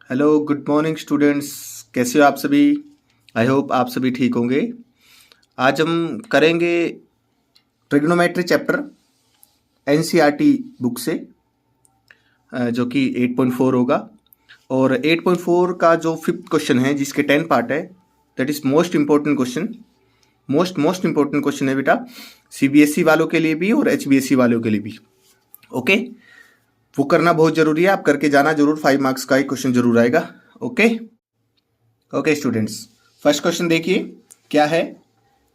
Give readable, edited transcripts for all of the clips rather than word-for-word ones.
Hello good morning students. कैसे हो आप सभी? आई होप आप सभी ठीक होंगे। आज हम करेंगे ट्रिग्नोमेट्री चैप्टर एनसीईआरटी बुक से, जो कि 8.4 होगा। और 8.4 का जो फिफ्थ क्वेश्चन है जिसके 10 पार्ट है, that is most important question. Most important question है बेटा, सीबीएसई वालों के लिए भी और एचबीएसई वालों के लिए भी। ओके, वो करना बहुत जरूरी है, आप करके जाना जरूर। 5 मार्क्स का ही क्वेश्चन जरूर आएगा। Okay okay students, first question देखिए क्या है।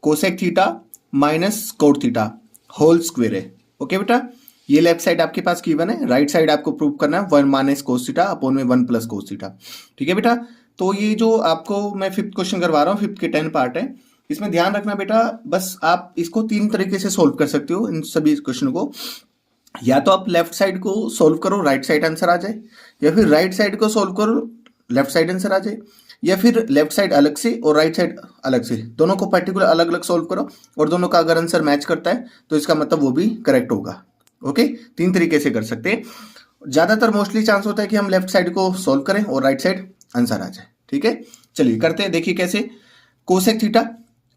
Cosec theta minus cot theta whole square है। ओके बेटा, ये लेफ्ट साइड आपके पास गिवन है, राइट साइड आपको प्रूव करना है 1 माइनस कोस थीटा अपॉन में 1 प्लस कोस थीटा। ठीक है बेटा, तो ये जो आपको मैं फिफ्थ क्वेश्चन करवा रहा हूँ, फिफ्थ के 10 पार्ट है, इसमें ध्यान रखना बेटा। बस आप इसको 3 तरीके से सोल्व कर सकते हो इन सभी क्वेश्चन को। या तो आप लेफ्ट साइड को सोल्व करो, राइट साइड आंसर आ जाए, या फिर राइट साइड को सोल्व करो, लेफ्ट साइड आंसर आ जाए, या फिर लेफ्ट साइड अलग से और राइट साइड अलग से, दोनों को पर्टिकुलर अलग अलग सोल्व करो और दोनों का अगर आंसर मैच करता है तो इसका मतलब वो भी करेक्ट होगा। ओके, 3 तरीके से कर सकते हैं। ज्यादातर मोस्टली चांस होता है कि हम लेफ्ट साइड को सोल्व करें और राइट साइड आंसर आ जाए। ठीक है, चलिए करते हैं। देखिए कैसे। कोसेक थीटा,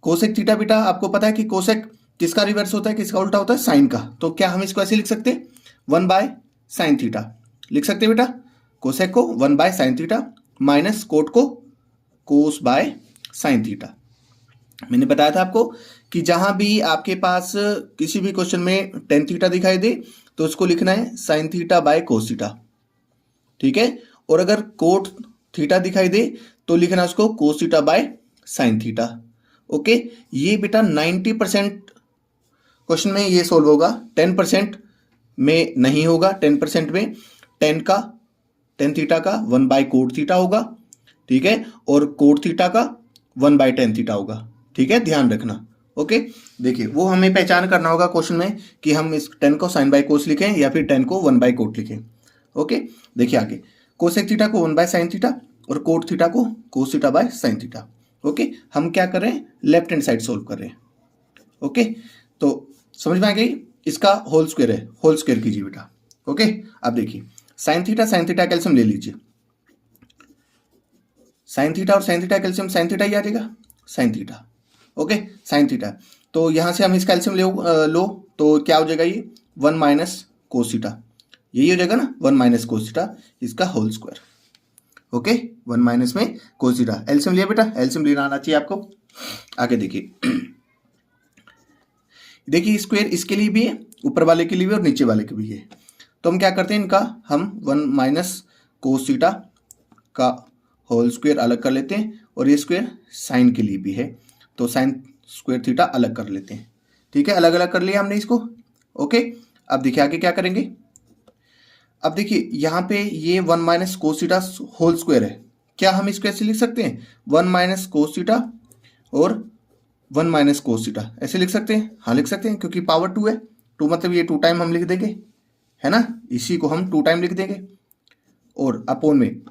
कोसेक थीटा बेटा आपको पता है कि कोसेक किसका रिवर्स होता है, किसका उल्टा होता है, साइन का। तो क्या हम इसको ऐसे लिख सकते हैं, 1 बाय साइन थीटा लिख सकते हैं बेटा। कोसेक को 1 by sine theta minus coat को कोस बाय साइन थीटा। मैंने बताया था आपको कि जहां भी आपके पास किसी भी क्वेश्चन में टेन थीटा दिखाई दे तो उसको लिखना है sine theta by cos theta. ठीक है, और अगर कोट थीटा दिखाई दे तो लिखना उसको cos theta by sine theta. Okay, ये बेटा 90% क्वेश्चन में ये सोल्व होगा, 10% में नहीं होगा। 10% में टेन थीटा का 1 बाय कोट थीटा होगा। ठीक है, और कोट थीटा का 1 बाय टेन थीटा होगा। ठीक है, ध्यान रखना। ओके, देखिए वो हमें पहचान करना होगा क्वेश्चन में कि हम इस 10 को साइन बाय कोस लिखें या फिर 10 को 1 बाय कोट लिखें। ओके, देखिए आगे, कोसेक थीटा को 1 बाय साइन थीटा और कोट थीटा को cos theta by sine theta. Okay, हम क्या कर रहे हैं, लेफ्ट हैंड साइड सोल्व कर रहे हैं। ओके, तो समझ में आ गई। इसका होल स्क्वायर है, होल स्क्वायर कीजिए बेटा। ओके, अब देखिए साइन थीटा कैल्शियम ले लीजिए। साइन थीटा और sine theta calcium, sine theta ही आ जाएगा, sine theta. Okay, sine theta, तो यहां से हम इस कैल्शियम लो तो क्या हो जाएगा, ये 1 माइनस कोस थीटा, यही हो जाएगा ना, 1 माइनस कोस थीटा, इसका होल स्क्वायर। ओके, 1 माइनस में कोस थीटा। एलसीएम लिया बेटा, एलसीएम लेना आना चाहिए आपको। आगे देखिए, देखिए स्क्वायर इसके लिए भी है, ऊपर वाले के लिए भी और नीचे वाले के भी है। तो हम क्या करते हैं, इनका हम 1 माइनस कोस थीटा का होल स्क्वायर अलग कर लेते हैं, और ये स्क्वायर साइन के लिए भी है तो साइन स्क्वायर थीटा अलग कर लेते हैं। ठीक है, अलग अलग कर लिया हमने इसको। ओके, अब देखिए आगे क्या करेंगे। अब देखिए यहाँ पे ये 1 minus cos theta whole square है, क्या हम इसको ऐसे लिख सकते हैं, 1 माइनस कोस थीटा और 1 माइनस कोस थीटा, ऐसे लिख सकते हैं। हाँ लिख सकते हैं, क्योंकि पावर 2 है, 2 मतलब ये 2 टाइम हम लिख देंगे, है ना, इसी को हम 2 टाइम लिख देंगे। और अपोन में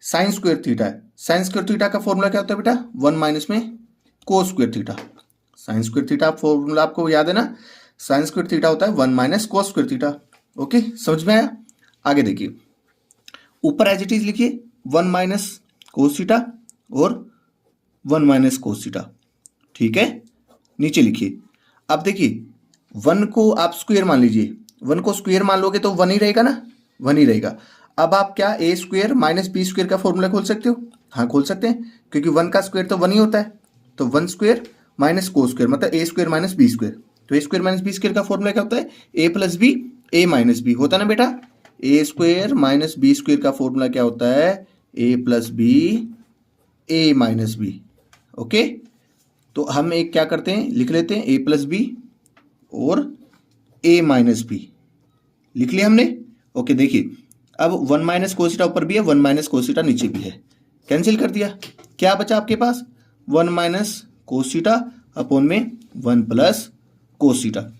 साइन स्क्वायर थीटा है, साइन स्क्वायर थीटा का फॉर्मूला क्या होता है बेटा, 1 माइनस में कोस square theta. Sine square theta formula आपको याद है ना, साइन स्क्वायर थीटा होता है 1 माइनस कोस स्क्वायर थीटा। ओके, समझ में आया। आगे देखिए, ऊपर एज इट इज लिखिए 1 माइनस कोस थीटा और 1 माइनस कोस थीटा। ठीक है, नीचे लिखिए। अब देखिए 1 को आप स्क्वायर मान लीजिए, 1 को स्क्वायर मान लोगे तो 1 ही रहेगा ना, 1 ही रहेगा। अब आप क्या ए स्क्वायर माइनस बी स्क्वायर का फॉर्मूला खोल सकते हो, हाँ खोल सकते हैं, क्योंकि 1 का स्क्वायर तो 1 ही होता है। तो 1 स्क्वायर माइनस को स्क्वायर मतलब ए स्क्वायर माइनस बी स्क्वायर। तो ए स्क्वायर माइनस बी स्क्वायर का फॉर्मूला क्या होता है, A plus B A minus B होता है ना बेटा। ए स्क्वायर माइनस बी स्क्वायर का फॉर्मूला क्या होता है, A plus B A minus B. Okay, तो हम एक क्या करते हैं, लिख लेते हैं ए प्लस बी और ए माइनस बी, लिख लिया हमने। ओके, देखिए अब 1 माइनस कोसिटा ऊपर भी है, 1 माइनस कोसिटा नीचे भी है, कैंसिल कर दिया, क्या बचा आपके पास, 1 माइनस कोसिटा अपॉन में 1 प्लस कोसिटा,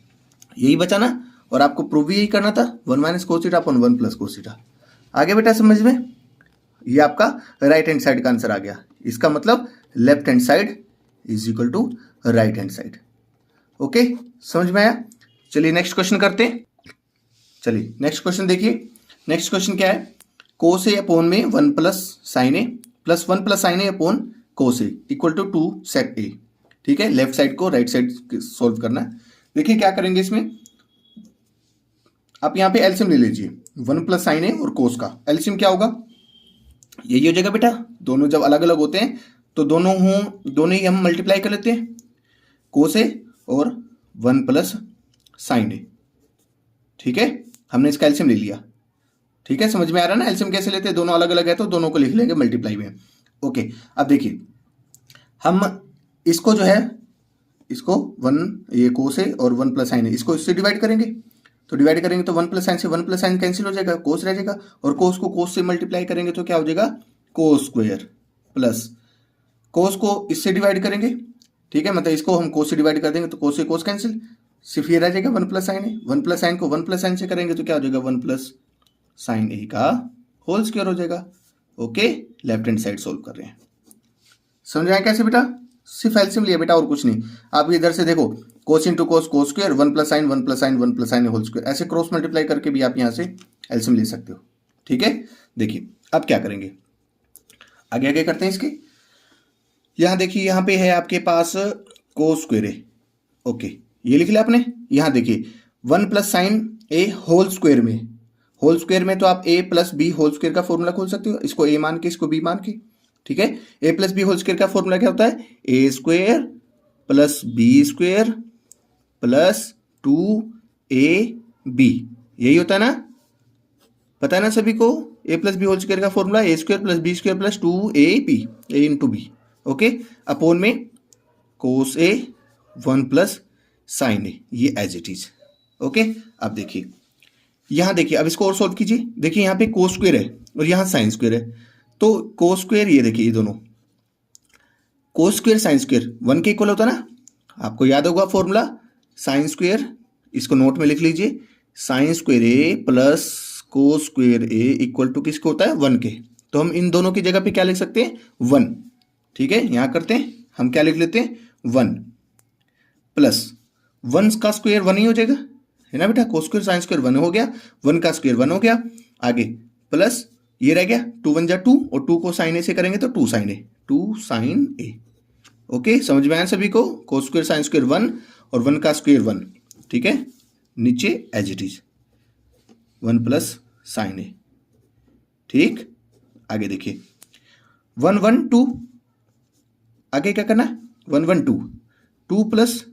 यही बचा ना। और आपको प्रूव भी यही करना था, 1 minus cos theta upon 1 plus cos theta. आगे बेटा समझ में, ये आपका राइट हैंड साइड का आंसर आ गया। इसका मतलब left hand side is equal to right hand side. Okay, समझ में आया। चलिए नेक्स्ट क्वेश्चन करते हैं। चलिए नेक्स्ट क्वेश्चन देखिए, नेक्स्ट क्वेश्चन क्या है, कोस ए अपॉन में 1 plus sine A plus 1 plus sine A upon cos A equal to 2 sec A. ठीक है, लेफ्ट साइड को राइट साइड सोल्व करना है। देखिए क्या करेंगे इसमें, आप यहाँ पे एलसीएम ले लीजिए 1 प्लस साइन ए और कोस का एलसीएम क्या होगा, यही हो जाएगा बेटा। दोनों जब अलग अलग होते हैं तो दोनों ही हम मल्टीप्लाई कर लेते हैं, कोस ए और 1 प्लस साइन ए। ठीक है, हमने इसका एलसीएम ले लिया। ठीक है, समझ में आ रहा है ना एलसीएम कैसे लेते हैं, दोनों अलग अलग है तो दोनों को लिख लेंगे मल्टीप्लाई में। ओके, अब देखिए हम इसको जो है इसको 1 ये कोस ए और 1 प्लस साइन ए इसको इससे डिवाइड करेंगे, तो डिवाइड करेंगे तो 1 प्लस साइन से 1 प्लस साइन कैंसिल हो जाएगा, कोस रह जाएगा, और कोस को कोस से मल्टीप्लाई करेंगे तो क्या हो जाएगा, कोस स्क्वायर प्लस कोस को इससे डिवाइड करेंगे। ठीक है, मतलब इसको हम कोस से डिवाइड कर देंगे तो कोस से कोस कैंसिल, सिर्फ ये रह जाएगा 1 plus sine A. 1 plus sign को 1 प्लस साइन से करेंगे तो क्या हो जाएगा, 1 प्लस साइन ए का होल स्क्वायर हो जाएगा। Okay, left hand side solve कर रहे हैं। समझ आए कैसे बेटा, सिर्फ एलसीएम लिया बेटा और कुछ नहीं। आप इधर से देखो cos into cos cos square 1 plus sine 1 plus sine 1 plus sine whole square, ऐसे क्रॉस मल्टीप्लाई करके भी आप यहाँ से एलसीएम ले सकते हो। ठीक है, देखिए अब क्या करेंगे, आगे आगे करते हैं इसके। यहाँ देखिए यहाँ पे है आपके पास कोस स्क्वायर है। ओके, ये लिख लिया आपने। यहाँ देखिए 1 प्लस साइन ए होल स्क्वायर में तो आप ए प्लस बी होल स्क्वायर का फॉर्मूला खोल सकते हो, इसको ए मान के इसको बी मान के। ठीक है, A plus B whole square का फॉर्मूला क्या होता है, A square plus B square plus 2ab, यही होता है ना, पता है ना सभी को। A plus B whole square का formula A square plus B square plus 2ab, A into B. Okay, upon में cos A 1 plus sine A, ये एज इट इज। ओके, अब देखिए यहाँ देखिए, अब इसको और सॉल्व कीजिए। देखिए यहाँ पे कोस स्क्वायर है और यहाँ साइन स्क्वायर है, तो कोस स्क्वायर ये देखिए, ये दोनों कोस स्क्वायर साइन स्क्वायर 1 के इक्वल होता है ना, आपको याद होगा फॉर्मूला साइन स्क्वायर, इसको नोट में लिख लीजिए, sine square A plus cos square A equal to किसको होता है, 1 के। तो हम इन दोनों की जगह पे क्या लिख सकते हैं, 1। ठीक है, यहाँ करते हैं हम क्या लिख लेते हैं, 1 प्लस 1 का स्क्वायर 1 ही हो जाएगा, है ना बेटा, कोस स्क्वायर साइन स्क्वायर 1 हो गया, 1 का स्क्वायर 1 हो गया, आगे प्लस ये रह गया 2 1 जा 2 और 2 को साइन ए से करेंगे तो 2 साइन ए। ओके, समझ में आया सभी को, कोस स्क्वायर साइन स्क्वायर 1 और 1 का स्क्वायर 1। ठीक है, नीचे as it is 1 plus sine A. ठीक, आगे देखिए 1 1 2, आगे क्या करना है, 1 1 2 प्लस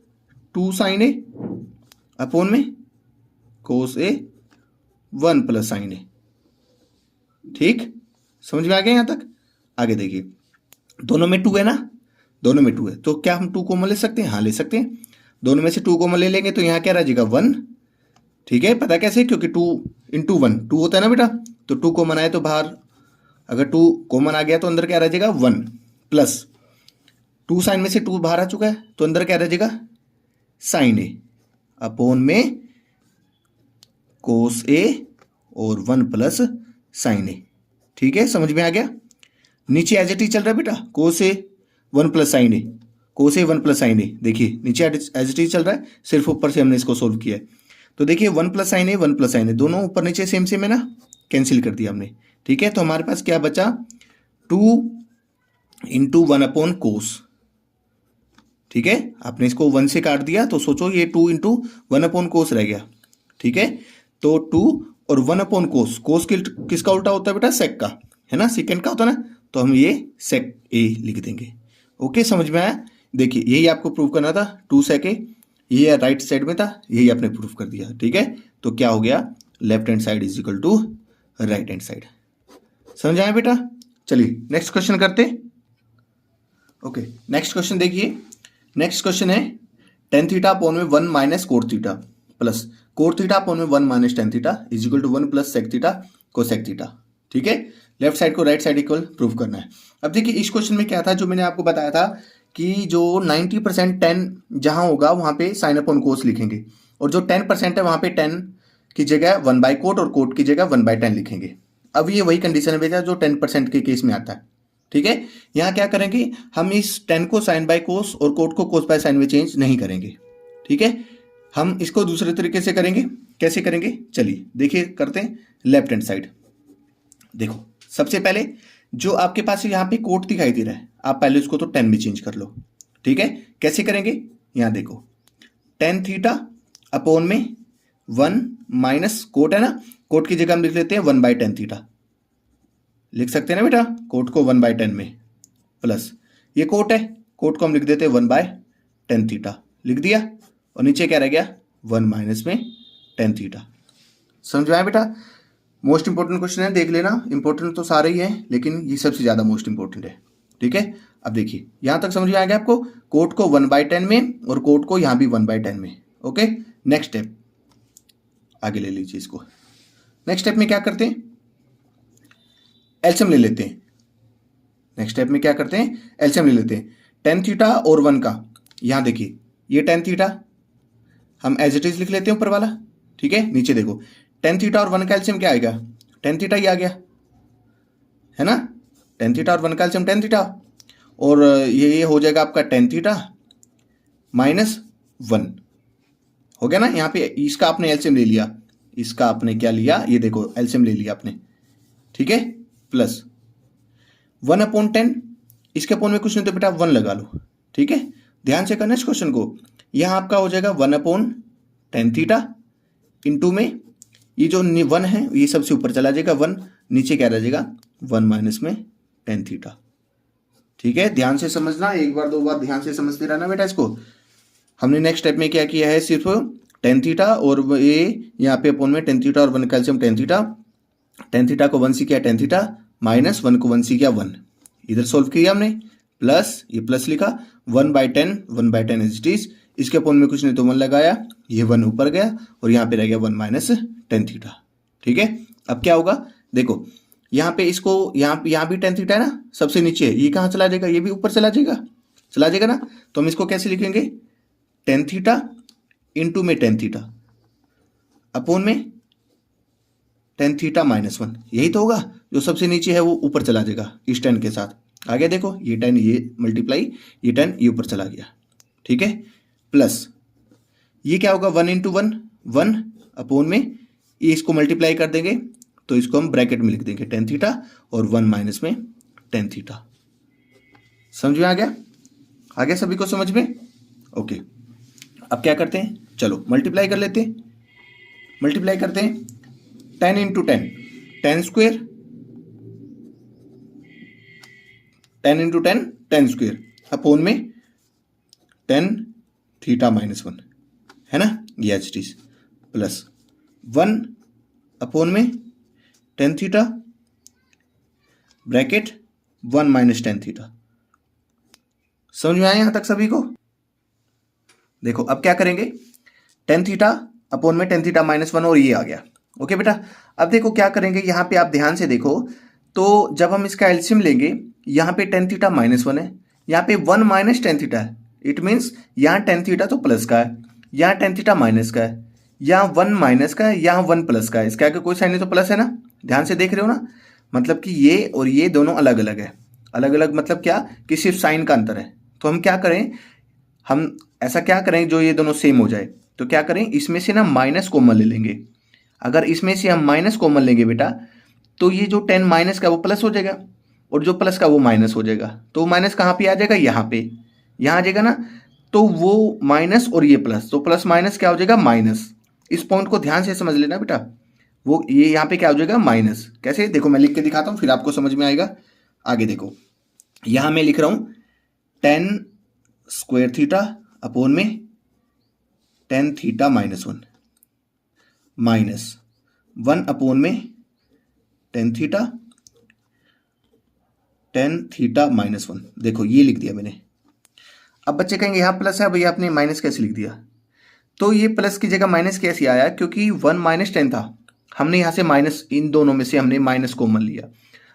2 साइन ए अपॉन में cos A 1 plus sine A. ठीक, समझ में आ गया यहाँ तक। आगे देखिए दोनों में 2 है ना, दोनों में 2 है तो क्या हम 2 कॉमन ले सकते हैं, हाँ ले सकते हैं। दोनों में से 2 कॉमन ले लेंगे तो यहाँ क्या रह जाएगा, 1। ठीक है, पता कैसे, क्योंकि 2 इंटू 1 2 होता है ना बेटा, तो 2 कॉमन आए तो बाहर, अगर 2 कॉमन आ गया तो अंदर क्या रह जाएगा, 1 प्लस 2 साइन में से 2 बाहर आ चुका है तो अंदर क्या रह जाएगा, साइन ए अपॉन में कोस ए और 1 प्लस साइन ए। ठीक है, समझ में आ गया। नीचे एज इट इज चल रहा है बेटा, कोस ए 1 प्लस साइन ए, कोस ए 1 प्लस साइन ए, देखिए नीचे एज इट इज चल रहा है, सिर्फ ऊपर से हमने इसको सोल्व किया है। तो देखिए 1 plus sine A 1 plus sine ए दोनों ऊपर नीचे सेम सेम है ना, कैंसिल कर दिया हमने। ठीक है, तो हमारे पास क्या बचा, 2 इंटू 1 अपॉन कोस। ठीक है, आपने इसको 1 से काट दिया तो सोचो ये 2 इंटू 1 अपॉन कोस रह गया। ठीक है, तो 2 और 1 अपॉन कोस, कोस किसका उल्टा होता है बेटा, सेक का, है ना, सेकेंड का होता है ना, तो हम ये सेक ए लिख देंगे। ओके, समझ में आया। देखिए यही आपको प्रूव करना था, 2 सेक ए, ये राइट साइड में था, यही आपने प्रूव कर दिया। ठीक है, तो क्या हो गया, left hand side is equal to right hand side. समझ आया बेटा। चलिए नेक्स्ट क्वेश्चन करते। ओके, नेक्स्ट क्वेश्चन देखिए, नेक्स्ट क्वेश्चन है टेन थीटा अपॉन में 1 minus cot theta plus cot theta upon में 1 minus tan theta is equal to 1 plus sec theta cosec theta. ठीक है, लेफ्ट साइड को राइट साइड इक्वल प्रूव करना है। अब देखिए इस क्वेश्चन में क्या था, जो मैंने आपको बताया था कि जो 90% टेन जहां होगा वहां पे साइन अपॉन कोस लिखेंगे, और जो 10% है वहां पे 10 की जगह 1 बाय कोट और कोट की जगह 1 बाय 10 लिखेंगे। अब ये वही कंडीशन है बेटा जो 10% के केस में आता है। ठीक है, यहाँ क्या करेंगे, हम इस 10 को साइन बाय कोस और कोट को कोस बाय साइन में चेंज नहीं करेंगे। ठीक है, हम इसको दूसरे तरीके से करेंगे। कैसे करेंगे, चलिए देखिए करते हैं। लेफ्ट हैंड साइड देखो सबसे पहले जो आपके पास यहाँ पे कोट दिखाई दे रहा है, आप पहले उसको तो 10 में चेंज कर लो। ठीक है, कैसे करेंगे? यहाँ देखो tan थीटा अपॉन में 1 माइनस कोट है ना, कोट की जगह हम लिख लेते हैं 1 बाई tan थीटा, लिख सकते हैं ना बेटा, कोट को 1 बाई 10 में, प्लस ये कोट है, कोट को हम लिख देते हैं 1 बाय tan थीटा, लिख दिया, और नीचे क्या रह गया 1 माइनस में tan थीटा। समझ में आया बेटा? मोस्ट इंपॉर्टेंट क्वेश्चन है, देख लेना, इंपॉर्टेंट तो सारे ही हैं लेकिन ये सबसे ज़्यादा मोस्ट इंपॉर्टेंट है। ठीक है, अब देखिए यहाँ तक समझ में आ गया आपको, कोट को 1 बाई 10 में और कोट को यहाँ भी 1 बाई 10 में। ओके, नेक्स्ट स्टेप आगे ले लीजिए इसको। नेक्स्ट स्टेप में क्या करते हैं, एलसीएम ले लेते हैं। नेक्स्ट स्टेप में क्या करते हैं, एलसीएम ले लेते हैं। tan थीटा और 1 का, यहाँ देखिए ये tan थीटा हम एज इट इज लिख लेते हैं ऊपर वाला। ठीक है, नीचे देखो tan थीटा और 1 का एलसीएम क्या आएगा, tan थीटा ही आ गया है ना, tan थीटा और 1 का एलसीएम tan थीटा, और ये हो जाएगा आपका tan थीटा माइनस 1 हो गया ना। यहाँ पे इसका आपने एलसीएम ले लिया, इसका आपने क्या लिया, ये देखो एलसीएम ले लिया आपने। ठीक है, प्लस 1 अपॉन 10, इसके अपॉन में कुछ नहीं तो बेटा 1 लगा लो। ठीक है, ध्यान से करना इस क्वेश्चन को। यहाँ आपका हो जाएगा 1 अपॉन tan थीटा इंटू में ये जो 1 है ये सबसे ऊपर चला जाएगा 1, नीचे क्या रह जाएगा 1 माइनस में tan थीटा। ठीक है, ध्यान से समझना, एक बार दो बार ध्यान से समझते रहना बेटा इसको। हमने नेक्स्ट स्टेप में क्या किया है, सिर्फ tan थीटा और ये यहाँ पे अपॉन में tan थीटा और 1 कैल्शियम tan थीटा को 1 से किया tan थीटा माइनस 1 को 1 से किया 1, इधर सोल्व किया हमने, प्लस ये प्लस लिखा 1 बाई 10 एज इट इज, इसके अपॉन में कुछ नहीं तो 1 लगाया, ये 1 ऊपर गया और यहाँ पे रह गया 1 माइनस tan थीटा। ठीक है, अब क्या होगा देखो, यहाँ पे इसको यहाँ भी tan थीटा है ना, सबसे नीचे है, ये कहाँ चला जाएगा, ये भी ऊपर चला जाएगा ना, तो हम इसको कैसे लिखेंगे, tan थीटा इंटू में tan थीटा अपॉन में tan थीटा माइनस 1, यही तो होगा, जो सबसे नीचे है वो ऊपर चला जाएगा इस tan के साथ। आ गया देखो, ये tan ये मल्टीप्लाई, ये tan ये ऊपर चला गया। ठीक है, प्लस ये क्या होगा 1 इंटू 1 अपॉन में, ये इसको मल्टीप्लाई कर देंगे तो इसको हम ब्रैकेट में लिख देंगे tan थीटा और 1 माइनस में tan थीटा। समझ में आ गया सभी को समझ में? ओके, अब क्या करते हैं, चलो मल्टीप्लाई कर लेते हैं, मल्टीप्लाई करते हैं 10 into 10 10 square, 10 into 10 10 square upon में tan थीटा माइनस 1 है ना, ये एच टी, प्लस 1 अपॉन में tan theta bracket 1 minus tan theta. समझ में आया यहाँ तक सभी को? देखो अब क्या करेंगे, tan थीटा अपॉन में tan थीटा माइनस 1 और ये आ गया। ओके बेटा, अब देखो क्या करेंगे, यहाँ पे आप ध्यान से देखो, तो जब हम इसका एलसीएम लेंगे, यहाँ पे tan थीटा माइनस 1 है, यहाँ पे 1 माइनस tan थीटा है, इट मीन्स यहाँ tan थीटा तो प्लस का है, यहाँ tan थीटा माइनस का है, यहाँ 1 माइनस का है, यहाँ 1 प्लस का है, इसका आगे कोई साइन नहीं तो प्लस है ना, ध्यान से देख रहे हो ना, मतलब कि ये और ये दोनों अलग अलग है, अलग अलग मतलब क्या कि सिर्फ साइन का अंतर है। तो हम क्या करें, हम ऐसा क्या करें जो ये दोनों सेम हो जाए, तो क्या करें, इसमें से ना माइनस कॉमन ले लेंगे। अगर इसमें से हम माइनस कॉमन लेंगे बेटा, तो ये जो 10 माइनस का वो प्लस हो जाएगा और जो प्लस का वो माइनस हो जाएगा, तो माइनस कहाँ पे आ जाएगा, यहाँ पे, यहाँ आ जाएगा ना, तो वो माइनस और ये प्लस, तो प्लस माइनस क्या हो जाएगा माइनस। इस पॉइंट को ध्यान से समझ लेना बेटा, वो ये यहाँ पे क्या हो जाएगा माइनस। कैसे, देखो मैं लिख के दिखाता हूँ फिर आपको समझ में आएगा। आगे देखो, यहाँ मैं लिख रहा हूँ tan स्क्वायर थीटा अपॉन में tan theta minus 1 minus 1 upon में tan थीटा माइनस 1। देखो ये लिख दिया मैंने। अब बच्चे कहेंगे यहाँ प्लस है, भैया आपने माइनस कैसे लिख दिया, तो ये प्लस की जगह माइनस कैसे आया, क्योंकि 1 माइनस 10 था, हमने यहाँ से माइनस, इन दोनों में से हमने माइनस कॉमन लिया।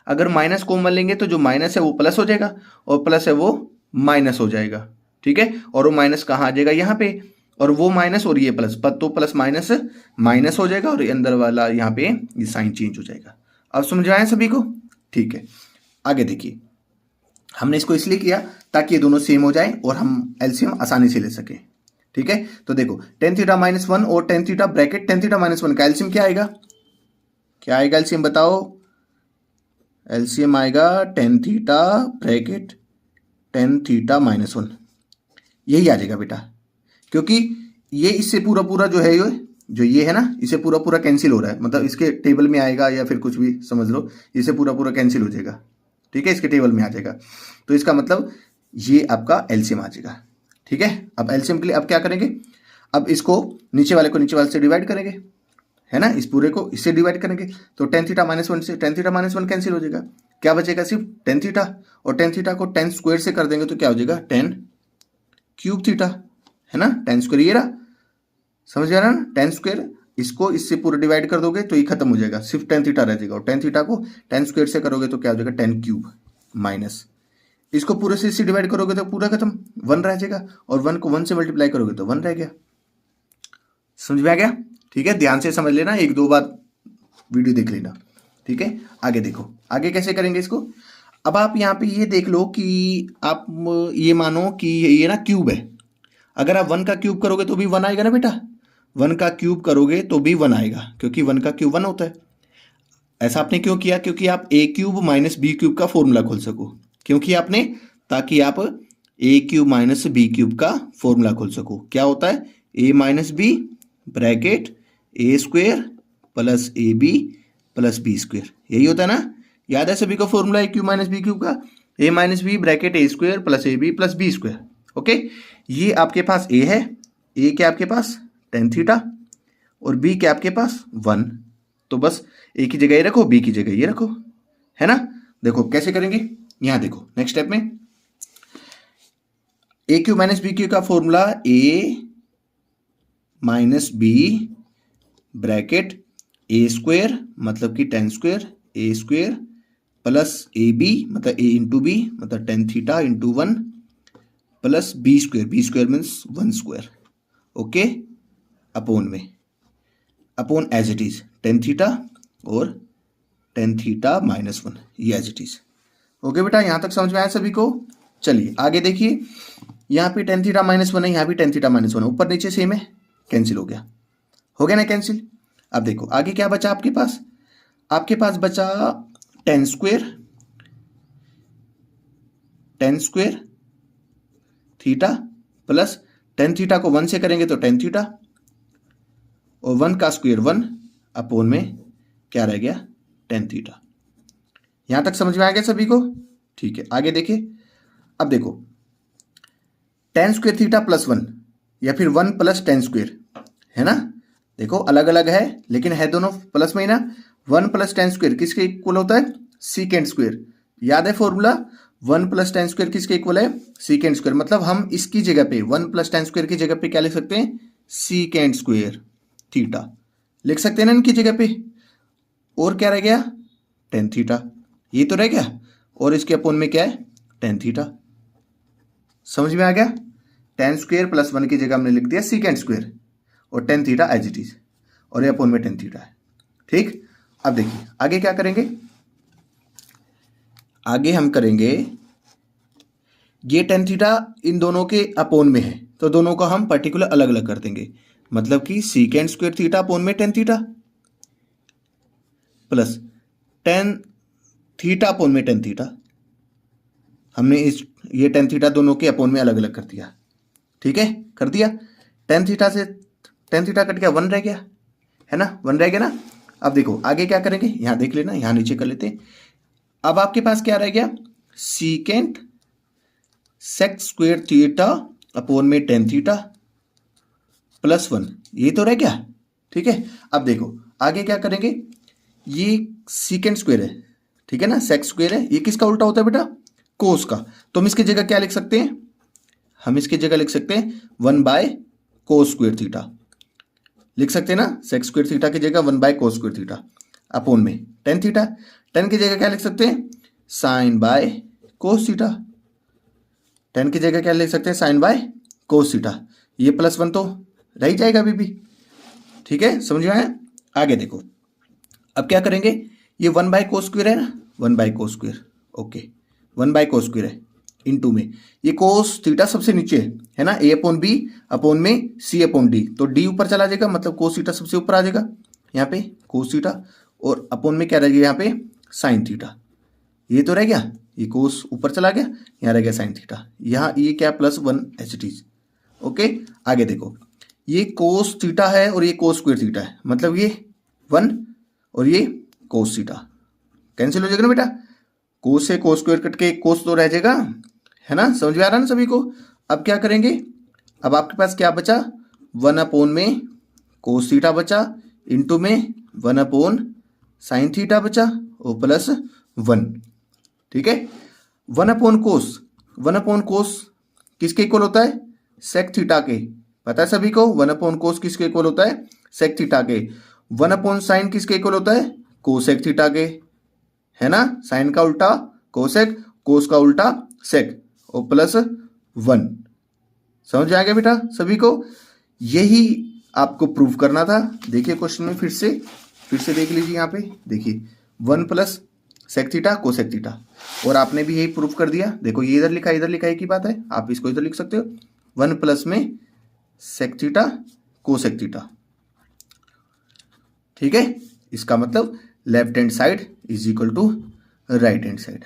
अगर माइनस कॉमन लेंगे तो जो माइनस है वो प्लस हो जाएगा और प्लस है वो माइनस हो जाएगा। ठीक है, और वो माइनस कहाँ आ जाएगा, यहाँ पे, और वो माइनस और ये प्लस, तो प्लस माइनस माइनस हो जाएगा और ये अंदर वाला यहाँ पे ये साइन चेंज हो जाएगा। अब समझ आए सभी को? ठीक है, आगे देखिए, हमने इसको इसलिए किया ताकि ये दोनों सेम हो जाए और हम एलसीएम आसानी से ले सकें। ठीक है, तो देखो tan थीटा माइनस 1 और tan theta bracket tan theta minus 1 का एलसीएम क्या आएगा, क्या आएगा एलसीएम बताओ, एलसीएम आएगा tan theta bracket ten theta minus one, यही आ जाएगा बेटा, क्योंकि ये इससे पूरा पूरा जो है ये है ना, इसे पूरा पूरा कैंसिल हो रहा है, मतलब इसके टेबल में आएगा या फिर कुछ भी समझ लो, इसे पूरा पूरा कैंसिल हो जाएगा, ठीक है, इसके टेबल में आ जाएगा। तो इसका मतलब ये आपका एलसीएम आ जाएगा, ठीक है। अब एलसीएम के लिए अब क्या करेंगे, अब इसको नीचे वाले को नीचे वाले से डिवाइड करेंगे, है ना, इस पूरे को इससे डिवाइड करेंगे, तो टेन थीटा माइनस वन से ten theta minus one cancel हो जाएगा, क्या बचेगा सिर्फ टेन थीटा, और टेन थीटा को टेन स्क्वायर से कर देंगे तो क्या हो जाएगा टेन क्यूब थीटा, है ना, टेन स्क्वायर ये रहा, समझ आ रहा ना, टेन स्क्वायर, इसको इससे पूरा डिवाइड कर दोगे तो ये खत्म हो जाएगा, सिर्फ टेन थीटा रह जाएगा, और टेन थीटा को टेन स्क्वायर से करोगे तो क्या हो जाएगा टेन क्यूब, माइनस इसको पूरे से इससे डिवाइड करोगे तो पूरा खत्म, वन रह जाएगा, और वन को वन से मल्टीप्लाई करोगे तो वन रह गया। समझ में आ गया, ठीक है, ध्यान से समझ लेना, एक दो बार वीडियो देख लेना, ठीक है। आगे देखो, आगे कैसे करेंगे इसको। अब आप यहाँ पे ये देख लो कि आप ये मानो कि ये ना क्यूब है, अगर आप वन का क्यूब करोगे तो भी वन आएगा ना बेटा, वन का क्यूब करोगे तो भी वन आएगा, क्योंकि वन का क्यूब वन होता है। ऐसा आपने क्यों किया, क्योंकि आप A cube minus B cube का फॉर्मूला खोल सको, क्योंकि आपने, ताकि आप A cube minus B cube का फॉर्मूला खोल सको। क्या होता है, A minus B bracket A square plus A B plus B square, यही होता है ना, याद है सभी को formula A cube minus B cube का, A minus B bracket A square plus A B plus B square. Okay, ये आपके पास ए है, ए क्या आपके पास टेन थीटा, और बी क्या आपके पास वन, तो बस ए की जगह ये रखो, बी की जगह ये रखो, है ना। देखो कैसे करेंगे, यहां देखो नेक्स्ट स्टेप में A cube minus B cube का formula A minus B bracket A square मतलब कि tan square, A square plus A B मतलब ए इंटू बी मतलब tan theta into one plus B square means one square, okay, upon में, upon as it is tan theta और tan theta minus one, ये as it is. Okay बेटा, यहां तक समझ में आया सभी को। चलिए आगे देखिए, यहाँ पे टेन थीटा माइनस वन है, यहाँ भी टेन थीटा माइनस वन है, ऊपर नीचे सेम है, कैंसिल हो गया ना कैंसिल। अब देखो आगे क्या बचा आपके पास, आपके पास बचा ten square theta plus tan theta को वन से करेंगे तो टेन थीटा, और वन का स्क्वेयर वन, अपॉन में क्या रह गया टेन थीटा। यहां तक समझ में आ गया सभी को, ठीक है। आगे देखिए, अब देखो ten square theta plus one या फिर वन प्लस टेन स्क्वेयर, है ना, देखो अलग अलग है लेकिन है दोनों प्लस में ही ना। वन प्लस टेन स्क्वेयर किसके इक्वल होता है, सीकेंड स्क्वेयर, याद है formula, one plus ten square किसके इक्वल है, सीकेंड स्क्वेयर, मतलब हम इसकी जगह पे वन प्लस टेन स्क्वेयर की जगह पे क्या लिख सकते हैं, सीकेंड स्क्वेयर थीटा लिख सकते हैं ना इनकी जगह पे, और क्या रह गया टेन थीटा, ये तो रह गया, और इसके अपोन में क्या है टेन थीटा। समझ में आ गया, टेन स्क्वेयर प्लस वन की जगह हमने लिख दिया सीकेंड स्क्वेयर और tan theta as it is, और ये अपोन में टेन थीटा है, ठीक। अब देखिए आगे क्या करेंगे, आगे हम करेंगे, ये टेन थीटा इन दोनों के अपोन में है तो दोनों को हम पर्टिकुलर अलग अलग कर देंगे, मतलब कि सीकेंड स्क्वेयर थीटा अपोन में tan theta plus tan theta upon में टेन थीटा, हमने ये टेन थीटा दोनों के अपोन में अलग अलग कर दिया, ठीक है, कर दिया। टेन थीटा से टेन थीटा कट गया, वन रह गया, है ना, वन रह गया ना। अब देखो आगे क्या करेंगे, यहां देख लेना, यहां नीचे कर लेते हैं। अब आपके पास क्या रह गया, secant sec square theta upon में टेन थीटा प्लस वन, ये तो रह गया, ठीक है। अब देखो आगे क्या करेंगे, ये सीकेंड स्क्वेयर है, ठीक है ना, सेक स्क्वेयर है, ये किसका उल्टा होता है बेटा, कोस का, तो हम इसकी जगह क्या लिख सकते हैं, हम इसकी जगह लिख सकते हैं one by cos square theta, लिख सकते हैं ना, सेक स्क्वेयर थीटा की जगह one by cos square theta upon में टेन थीटा, टेन की जगह क्या लिख सकते हैं sine by cos theta, tan की जगह क्या लिख सकते हैं साइन बाय कोस थीटा, ये प्लस वन तो रह ही जाएगा अभी भी, ठीक है, समझ में आया। आगे देखो अब क्या करेंगे, ये वन बाय कोस स्क्वेयर है ना, one by cos square, okay, one by cos square है इनटू में ये कोस थीटा सबसे नीचे है ना, ए अपोन बी अपोन में सी अपोन डी, तो डी ऊपर चला जाएगा, मतलब कोस थीटा सबसे ऊपर आ जाएगा यहाँ पे कोस थीटा, और अपोन में क्या रहेगा यहाँ पे साइन थीटा, ये तो रह गया, ये कोस ऊपर चला गया, यहाँ रह गया साइन थीटा, यहाँ ये क्या +1 एच इट इज। ओके, आगे देखो, ये कोस थीटा है और ये कोस स्क्वायर थीटा है, मतलब ये 1 और ये कोस थीटा कैंसिल हो जाएगा ना बेटा। कोस से कोस स्क्वायर कट के कोस तो रह जाएगा, है ना, समझ में आ रहा है ना सभी को। अब क्या करेंगे, अब आपके पास क्या बचा, 1 में कोस थीटा बचा, इंटू में 1 साइन थीटा बचा और +1। ठीक है, 1 कोस किसके इक्वल होता है, सेक थीटा के, पता है सभी को। 1 कोस किसके इक्वल होता है, सेक थीटा के। 1 साइन किसके इक्वल होता है, कोसेक थीटा के, है ना। साइन का उल्टा कोसेक, कोस का उल्टा सेक और +1। समझ आ गया बेटा सभी को। यही आपको प्रूव करना था। देखिए क्वेश्चन में फिर से देख लीजिए, यहाँ पे देखिए 1 सेक थीटा कोसेक थीटा, और आपने भी यही प्रूव कर दिया। देखो ये इधर लिखा एक ही बात है, आप इसको इधर लिख सकते हो, 1 में सेक थीटा कोसेक थीटा। ठीक है, इसका मतलब left hand side is equal to right hand side.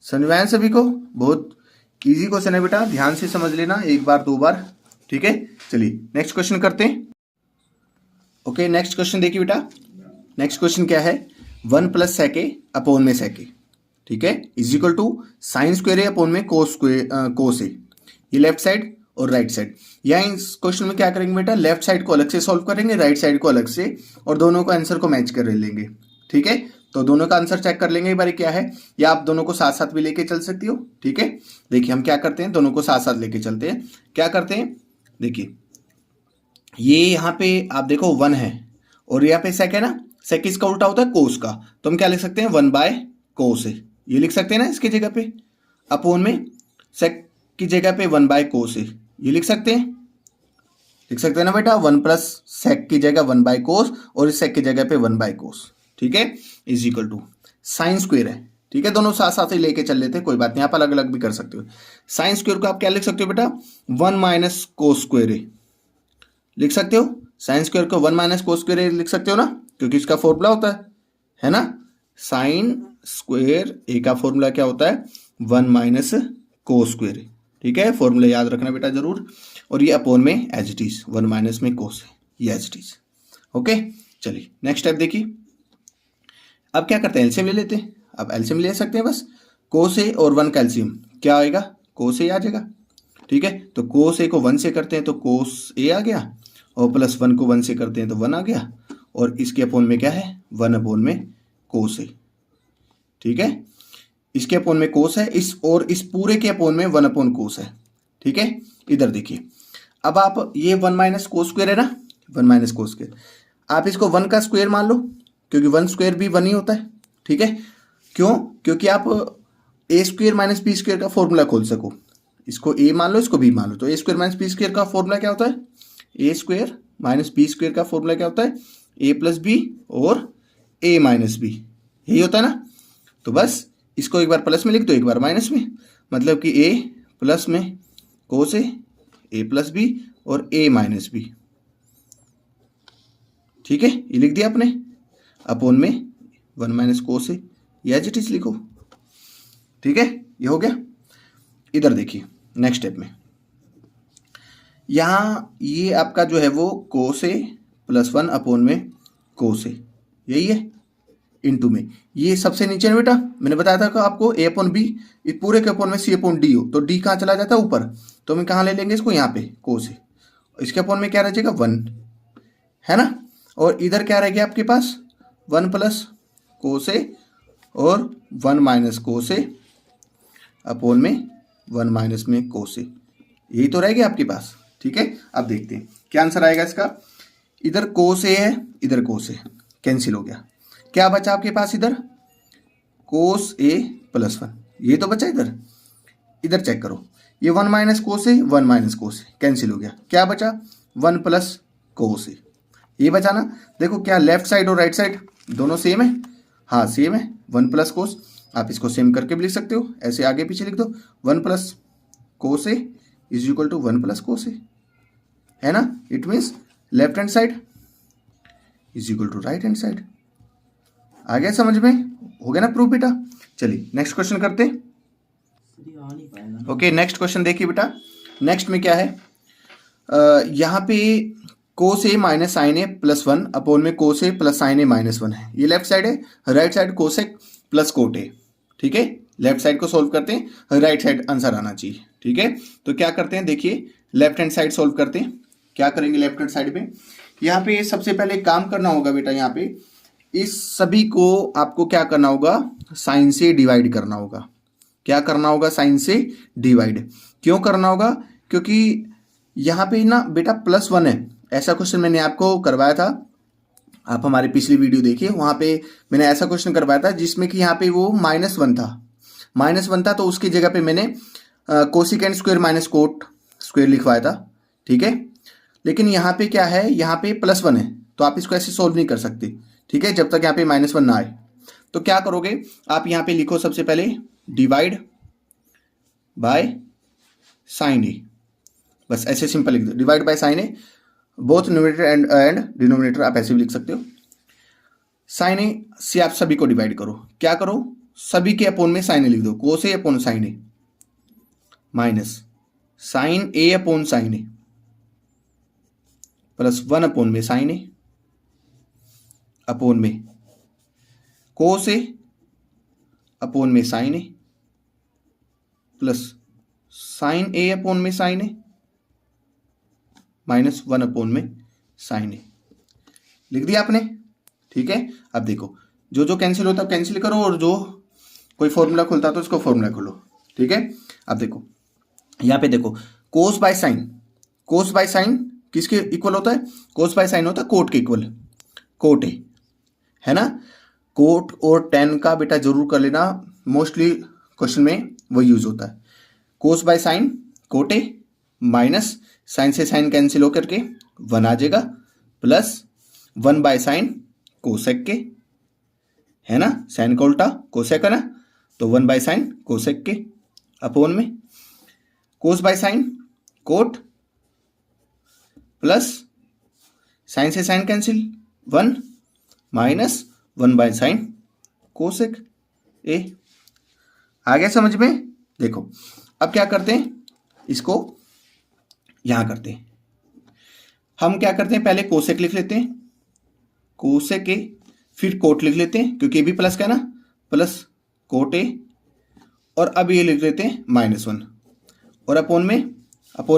समझ में आया सभी को। बहुत इजी क्वेश्चन है बेटा, ध्यान से समझ लेना, एक बार 2 बार। ठीक है, चलिए नेक्स्ट क्वेश्चन करते हैं। ओके, नेक्स्ट क्वेश्चन देखिए बेटा। नेक्स्ट क्वेश्चन क्या है, 1 सेक ए अपॉन में सेक ए, ठीक है, is equal to sine square A upon में कोस ए। ये लेफ्ट साइड और राइट साइड। यहाँ इस क्वेश्चन में क्या करेंगे बेटा, लेफ्ट साइड को अलग से सॉल्व करेंगे, राइट साइड को अलग से, और दोनों को आंसर को मैच कर लेंगे। ठीक है, तो दोनों का आंसर चेक कर लेंगे एक बार क्या है, या आप दोनों को साथ साथ भी लेके चल सकती हो। ठीक है, देखिए हम क्या करते हैं, दोनों को साथ साथ लेके चलते हैं। क्या करते हैं, देखिए ये यहाँ पे आप देखो 1 है और यहाँ पे सेक है ना, सेक इसका उल्टा होता है कोस का, तो हम क्या लिख सकते हैं, 1/कोस है, ये लिख सकते हैं ना इसकी जगह पे, अपॉन में सेक की जगह पे 1/कोस है, ये लिख सकते हैं ना बेटा। 1 सेक की जगह 1/कोस और इस सेक की जगह पे 1/कोस। ठीक है, is equal to sine square है। ठीक है, दोनों साथ साथ ही लेके चल लेते हैं, कोई बात नहीं, आप अलग अलग भी कर सकते हो। साइन स्क्वायर को आप क्या लिख सकते हो बेटा, 1 - कोस स्क्वायर ए लिख सकते हो। साइन स्क्वायर को 1 - कोस स्क्वायर ए लिख सकते हो ना, क्योंकि इसका फॉर्मूला होता है ना। साइन स्क्वायर ए का फॉर्मूला क्या होता है, 1 - कोस स्क्वायर ए। ठीक है, फॉर्मूला याद रखना बेटा जरूर। और ये अपॉन में एज इट इज 1 में कोस है, ये एज इट इज। ओके, चलिए नेक्स्ट स्टेप देखिए। अब क्या करते हैं, एलसीएम ले लेते हैं। अब एलसीएम ले सकते हैं बस, कोस ए और 1 का एलसीएम क्या आएगा, कोस ए आ जाएगा। ठीक है, तो कोस ए को 1 से करते हैं तो कोस ए आ गया, और +1 को 1 से करते हैं तो 1 आ गया, और इसके अपॉन में क्या है, 1 में कोस ए। ठीक है, इसके अपॉन में कोस है, इस पूरे के अपॉन में 1 कोस है। ठीक है, इधर देखिए, अब आप ये 1 - कोस स्क्वायर है ना, 1 - कोस स्क्वायर, आप इसको 1 का स्क्वायर मान लो, क्योंकि 1 स्क्वायर भी 1 ही होता है। ठीक है, क्यों, क्योंकि आप a² - b² का फॉर्मूला खोल सको। इसको a मान लो, इसको b मान लो, तो a² - b² का फॉर्मूला क्या होता है, a² - b² का फॉर्मूला क्या होता है, a + b और a - b, यही होता है ना। तो बस इसको एक बार प्लस में लिख दो, एक बार माइनस में, मतलब कि a प्लस में कोस ए, a + b और a - b। ठीक है, ये लिख दिया आपने, अपॉन में 1 - कोस ए, ये एज इट इज लिखो। ठीक है, ये हो गया। इधर देखिए नेक्स्ट स्टेप में, यहाँ ये आपका जो है वो कोस ए +1 अपॉन में कोस ए, यही है, इनटू में ये सबसे नीचे है बेटा, मैंने बताया था कि आपको a/b, इस पूरे के अपॉन में c/d हो, तो d कहाँ चला जाता है, ऊपर, तो हम कहाँ ले लेंगे इसको, यहाँ पे कोस ए, इसके अपॉन में क्या रह जाएगा, 1, है ना। और इधर क्या रह गया आपके पास, 1 + कोस ए और 1 - कोस ए अपॉन में 1 - में कोस ए, यही तो रह गया आपके पास। ठीक है, अब देखते हैं क्या आंसर आएगा इसका। इधर कोस ए है, इधर कोस ए, कैंसिल हो गया, क्या बचा आपके पास, इधर कोस ए +1, ये तो बचा इधर। इधर चेक करो, ये 1 - कोस ए, 1 - कोस ए कैंसिल हो गया, क्या बचा, 1 + कोस ए, ये बचा ना। देखो क्या लेफ्ट साइड और राइट साइड दोनों सेम है, हाँ सेम है, 1 + कोस, आप इसको सेम करके भी लिख सकते हो, ऐसे आगे पीछे लिख दो, 1 + cos A is equal to 1 + cos A, है ना। It means left hand side is equal to right hand side. आ गया समझ में, हो गया ना प्रूफ बेटा। चलिए नेक्स्ट क्वेश्चन करते हैं। ओके नेक्स्ट क्वेश्चन देखिए बेटा, नेक्स्ट में क्या है, यहाँ पे कोस ए minus sine A plus 1 upon में कोस ए प्लस साइन ए माइनस 1 है। ये लेफ्ट साइड है, right side cosec plus cot A. ठीक है, लेफ्ट साइड को सोल्व करते हैं, राइट साइड आंसर आना चाहिए। ठीक है, तो क्या करते हैं, देखिए लेफ्ट हैंड साइड सोल्व करते हैं। क्या करेंगे लेफ्ट हैंड साइड में, यहाँ पे सबसे पहले काम करना होगा बेटा, यहाँ पे इस सभी को आपको क्या करना होगा, साइन से डिवाइड करना होगा। क्या करना होगा, साइन से डिवाइड। क्यों करना होगा, क्योंकि यहाँ पे ना बेटा प्लस 1 है। ऐसा क्वेश्चन मैंने आपको करवाया था, आप हमारी पिछली वीडियो देखिए, वहाँ पे मैंने ऐसा क्वेश्चन करवाया था जिसमें कि यहाँ पे वो -1 था, -1 था, तो उसकी जगह पे मैंने cosecant square minus cot square लिखवाया था। ठीक है, लेकिन यहाँ पे क्या है, यहाँ पे +1 है, तो आप इसको ऐसे सोल्व नहीं कर सकते। ठीक है, जब तक यहाँ पे -1 ना आए। तो क्या करोगे आप, यहाँ पे लिखो सबसे पहले डिवाइड बाय साइन ए, बस ऐसे सिंपल लिख दो, divide by sine A, both numerator and denominator आप ऐसे भी लिख सकते हो। साइन ए से आप सभी को डिवाइड करो, क्या करो, सभी के अपोन में साइन ए लिख दो, कोस ए upon sign A minus sine A upon sign A plus 1 upon में साइन ए अपोन में कोस ए अपोन में sign A plus sine A upon में साइन ए माइनस 1 अपोन में साइन ए। लिख दिया आपने। ठीक है, अब देखो जो जो कैंसिल होता है कैंसिल करो, और जो कोई फॉर्मूला खुलता है तो उसको फॉर्मूला खोलो। ठीक है, अब देखो यहाँ पे देखो cos by sine, cos by sine किसके इक्वल होता है, कोस बाय साइन होता है कोट के इक्वल, कोट ए है ना। कोट और टेन का बेटा जरूर कर लेना, मोस्टली क्वेश्चन में वो यूज होता है। Cos by sine cot A minus sine से साइन कैंसिल होकर के 1 आ जाएगा, प्लस 1 बाय साइन कोसेक के, है ना, साइन का उल्टा कोसेक है ना, तो 1 बाय साइन कोसेक के अपोन में cos by sine cot plus sine से sine cancel 1 minus 1 by sine cosec A. आ गया समझ में। देखो अब क्या करते हैं, इसको यहां करते हैं, हम क्या करते हैं, पहले कोसेक लिख लेते हैं, कोसेक ए, फिर कोट लिख लेते हैं क्योंकि ये भी प्लस का है ना, प्लस कोट ए, और अब ये लिख लेते हैं -1, और अपोन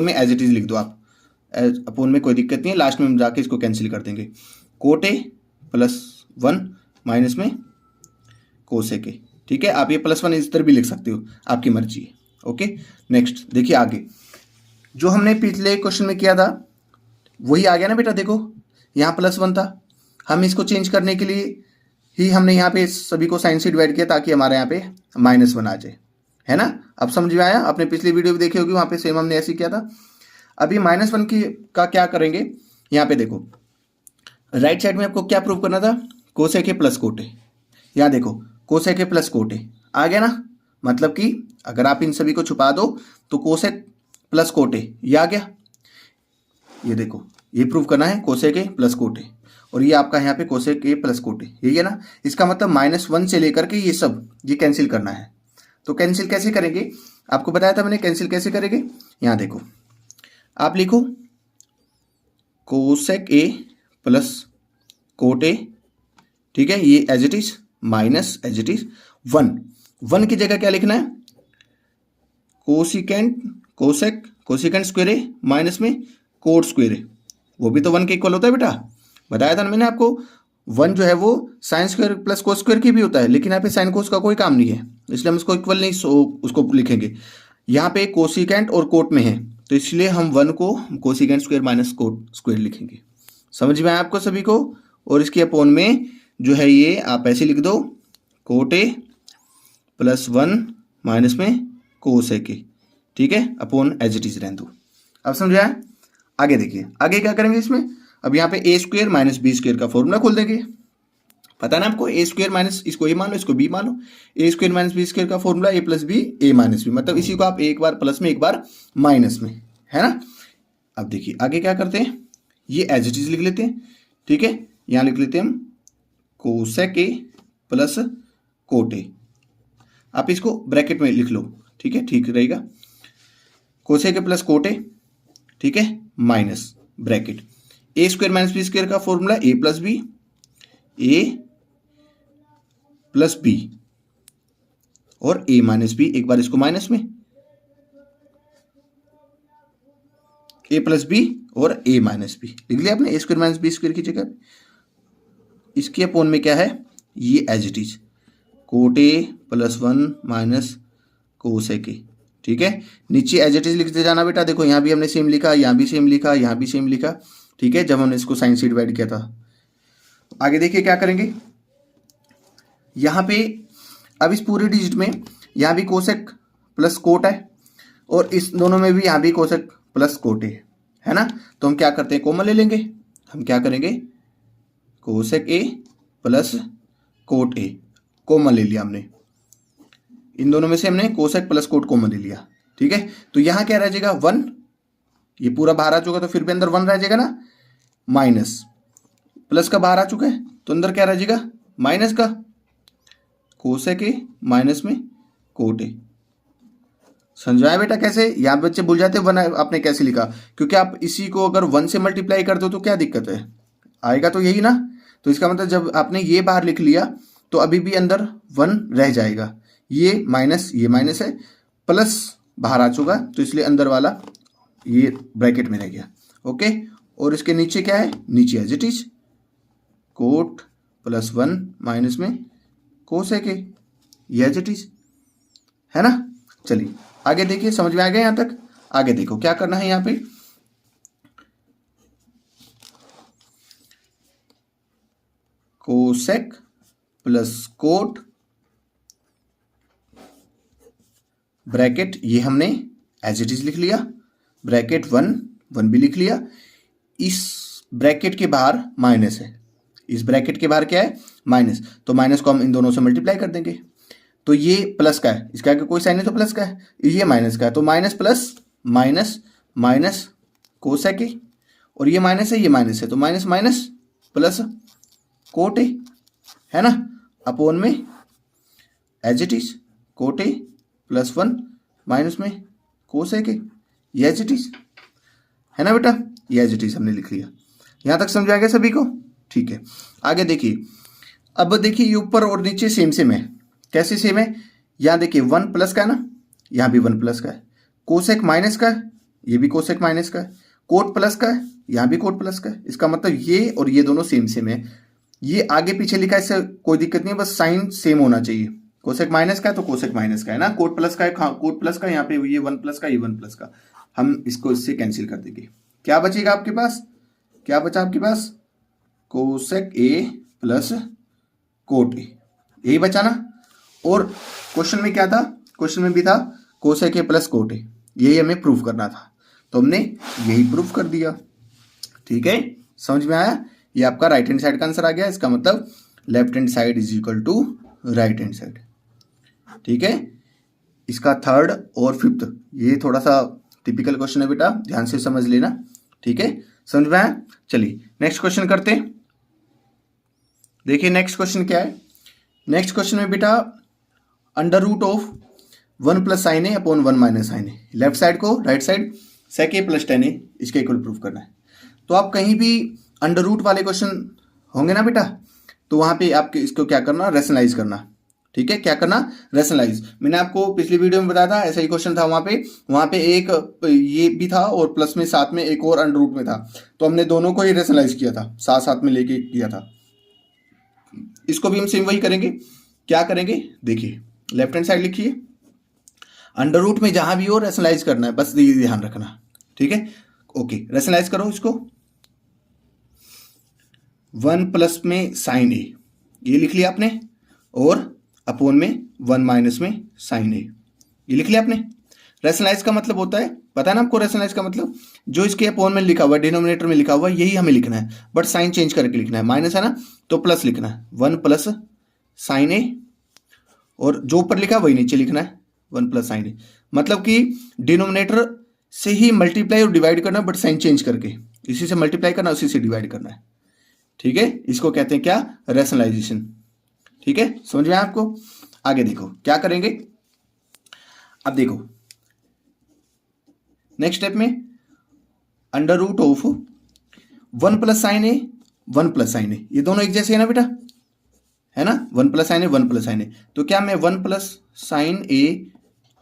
में एज इट इज लिख दो आप, अपोन में कोई दिक्कत नहीं है, लास्ट में हम जाके इसको कैंसिल कर देंगे, कोट ए प्लस 1 माइनस में कोसेक ए। ठीक है, आप ये +1 इस तरह भी लिख सकते हो, आपकी मर्जी है। ओके नेक्स्ट देखिए आगे, जो हमने पिछले क्वेश्चन में किया था वही आ गया ना बेटा। देखो यहाँ +1 था, हम इसको चेंज करने के लिए ही हमने यहाँ पे सभी को साइन से डिवाइड किया ताकि हमारे यहाँ पे -1 आ जाए, है ना। अब समझ में आया, आपने पिछली वीडियो भी देखी होगी, वहाँ पे सेम हमने ऐसे किया था। अभी -1 का क्या करेंगे, यहाँ पे देखो राइट साइड में आपको क्या प्रूव करना था, cosec A plus cot A. यहाँ देखो cosec A plus cot A आ गया ना, मतलब कि अगर आप इन सभी को छुपा दो तो कोसेक प्लस कोट ए ये आ गया। ये देखो ये प्रूव करना है कोसेक ए प्लस कोट ए, और ये आपका यहाँ पे cosec A plus cot A, यही है ना। इसका मतलब -1 से लेकर के ये सब ये कैंसिल करना है। तो कैंसिल कैसे करेंगे, आपको बताया था मैंने कैंसिल कैसे करेंगे। यहाँ देखो आप लिखो cosec A plus cot A, ठीक है, ये as it is minus as it is 1 की जगह क्या लिखना है, कोसेकेंट स्क्वायर ए माइनस में कोट स्क्वायर ए, वो भी तो 1 के इक्वल होता है बेटा, बताया था ना मैंने आपको। 1 जो है वो sine square plus cos square की भी होता है, लेकिन यहाँ पे साइन कोस का कोई काम नहीं है, इसलिए हम इसको इक्वल नहीं उसको लिखेंगे। यहाँ पे कोसिकेंट और कोट में है, तो इसलिए हम 1 को cosecant square minus cot square लिखेंगे। समझ में आया आपको सभी को। और इसके अपोन में जो है ये आप ऐसे लिख दो, कोट ए प्लस 1 माइनस में कोसेक ए, ठीक है, अपोन एज इट इज रहने दो। अब समझाया। आगे देखिए आगे क्या करेंगे इसमें, अब यहाँ पे ए स्क्वायर माइनस बी स्क्वायर का फॉर्मूला खोल देंगे। पता ना आपको, ए स्क्वायर माइनस इसको ए मान लो इसको बी मान लो, ए स्क्वायर माइनस बी स्क्वायर का फॉर्मूला ए प्लस बी ए माइनस बी, मतलब इसी को आप एक बार प्लस में एक बार माइनस में, है ना। अब देखिए आगे क्या करते हैं, ये एज इट इज लिख लेते हैं, ठीक है, यहाँ लिख लेते हैं हम कोसेक ए प्लस कोट ए, आप इसको ब्रैकेट में लिख लो, ठीक है, ठीक रहेगा। Cosec A plus cot A, ठीक है, माइनस ब्रैकेट ए स्क्वायर माइनस बी स्क्वायर का फॉर्मूला ए प्लस बी और ए माइनस बी, एक बार इसको माइनस में, ए प्लस बी और ए माइनस बी लिख लिया आपने, A square minus B square की जगह। इसके अपोन में क्या है, ये as it is cot A plus 1 minus cosec A, ठीक है। नीचे एज इट इज लिखते जाना बेटा। देखो यहाँ भी हमने सेम लिखा, यहाँ भी सेम लिखा, यहाँ भी सेम लिखा, ठीक है, जब हमने इसको साइन से डिवाइड किया था। आगे देखिए क्या करेंगे, यहाँ पे अब इस पूरे डिजिट में यहाँ भी कोसेक प्लस कोट है और इस दोनों में भी यहाँ भी कोसेक प्लस कोट है ना। तो हम क्या करते हैं, कॉमन ले लेंगे। हम क्या करेंगे, cosec A plus cot A common ले लिया हमने, इन दोनों में से हमने कोसेक प्लस कोट कॉमन ले लिया, ठीक है। तो यहाँ क्या रह जाएगा 1, ये पूरा बाहर आ चुका तो फिर भी अंदर 1 रह जाएगा ना, माइनस प्लस का बाहर आ चुका है तो अंदर क्या रह जाएगा माइनस का, कोसेक ए माइनस में कोट ए। समझाया बेटा कैसे, यहाँ बच्चे भूल जाते 1 आपने कैसे लिखा, क्योंकि आप इसी को अगर 1 से मल्टीप्लाई कर दो तो क्या दिक्कत है, आएगा तो यही ना। तो इसका मतलब जब आपने ये बाहर लिख लिया तो अभी भी अंदर 1 रह जाएगा, ये माइनस है, प्लस बाहर आ चुका तो इसलिए अंदर वाला ये ब्रैकेट में रह गया, ओके। और इसके नीचे क्या है, नीचे as it is cot plus 1 minus में कोसेक ए, ये एज इट इज है ना। चलिए आगे देखिए, समझ में आ गया यहाँ तक। आगे देखो क्या करना है, यहाँ पे कोसेक प्लस कोट ब्रैकेट, ये हमने एज इट इज लिख लिया, ब्रैकेट 1 भी लिख लिया। इस ब्रैकेट के बाहर माइनस है, इस ब्रैकेट के बाहर क्या है माइनस, तो माइनस को हम इन दोनों से मल्टीप्लाई कर देंगे। तो ये प्लस का है, इसका कोई साइन है तो प्लस का है, ये माइनस का है तो minus plus minus minus cosec A, और ये माइनस है ये माइनस है तो minus minus plus cot A, है ना, अपोन में as it is cot A plus 1 minus में कोसेक ए, ये एज इट इज है ना बेटा, ये एज इट इज हमने लिख लिया। यहाँ तक समझ आ गया सभी को, ठीक है। आगे देखिए, अब देखिए ये ऊपर और नीचे सेम सेम है, कैसे सेम है, यहाँ देखिए 1 प्लस का है ना, यहाँ भी 1 प्लस का है, कोसेक माइनस का है, ये भी कोसेक माइनस का है, कोट प्लस का है, यहाँ भी कोट प्लस का है। इसका मतलब ये और ये दोनों सेम सेम है, ये आगे पीछे लिखा है इससे कोई दिक्कत नहीं है, बस साइन सेम होना चाहिए। कोसेक माइनस का है तो कोसेक माइनस का है ना, कोट प्लस का है कोट प्लस का, यहाँ पे ये 1 प्लस का, ये 1 प्लस का, हम इसको इससे कैंसिल कर देंगे। क्या बचेगा आपके पास, क्या बचा आपके पास, cosec A plus cot A, यही बचा ना। और क्वेश्चन में क्या था, क्वेश्चन में भी था cosec A plus cot A, यही हमें प्रूफ करना था तो हमने यही प्रूफ कर दिया, ठीक है। समझ में आया, ये आपका राइट हैंड साइड का आंसर आ गया। इसका मतलब left hand side is equal to right hand side, ठीक है। इसका थर्ड और फिफ्थ ये थोड़ा सा टिपिकल क्वेश्चन है बेटा, ध्यान से समझ लेना, ठीक है। समझ में आया, चलिए नेक्स्ट क्वेश्चन करते हैं। देखिए नेक्स्ट क्वेश्चन क्या है, नेक्स्ट क्वेश्चन में बेटा under root of 1 plus sine A upon 1 minus sine A, left side को right side sec A plus tan A इसके इक्वल प्रूफ करना है। तो आप कहीं भी अंडर रूट वाले क्वेश्चन होंगे ना बेटा, तो वहाँ पे आपके इसको क्या करना, रैशनलाइज करना, ठीक है। क्या करना, रैशनलाइज। मैंने आपको पिछली वीडियो में बताया था, ऐसा ही क्वेश्चन था वहाँ पे एक ये भी था और प्लस में साथ में एक और अंडर रूट में था, तो हमने दोनों को ही रैशनलाइज किया था, साथ साथ में लेके किया था। इसको भी हम सेम वही करेंगे। क्या करेंगे, देखिए लेफ्ट हैंड साइड लिखिए, अंडर रूट में जहां भी हो रैशनलाइज करना है, बस ये ध्यान रखना, ठीक है। ओके, रैशनलाइज करो इसको, 1 प्लस में साइन ए ये लिख लिया आपने, और अपोन में 1 माइनस में साइन ए ये लिख लिया आपने। रैशनलाइज का मतलब होता है, पता है ना आपको, रैशनलाइज का मतलब जो इसके अपोन में लिखा हुआ है, डिनोमिनेटर में लिखा हुआ है, यही हमें लिखना है, बट साइन चेंज करके लिखना है। माइनस है ना तो प्लस लिखना है, 1 प्लस साइन ए, और जो ऊपर लिखा है वही नीचे लिखना है, 1 प्लस साइन ए। मतलब कि डिनोमिनेटर से ही मल्टीप्लाई और डिवाइड करना, बट साइन चेंज करके, इसी से मल्टीप्लाई करना उसी से डिवाइड करना है, ठीक है। इसको कहते हैं क्या, रैशनलाइजेशन, ठीक है। समझ में आया आपको। आगे देखो क्या करेंगे। अब देखो नेक्स्ट स्टेप में under root of 1 plus sine A 1 plus sine A, ये दोनों एक जैसे है ना बेटा, है ना, 1 plus sine A 1 plus sine ए, तो क्या मैं 1 प्लस साइन ए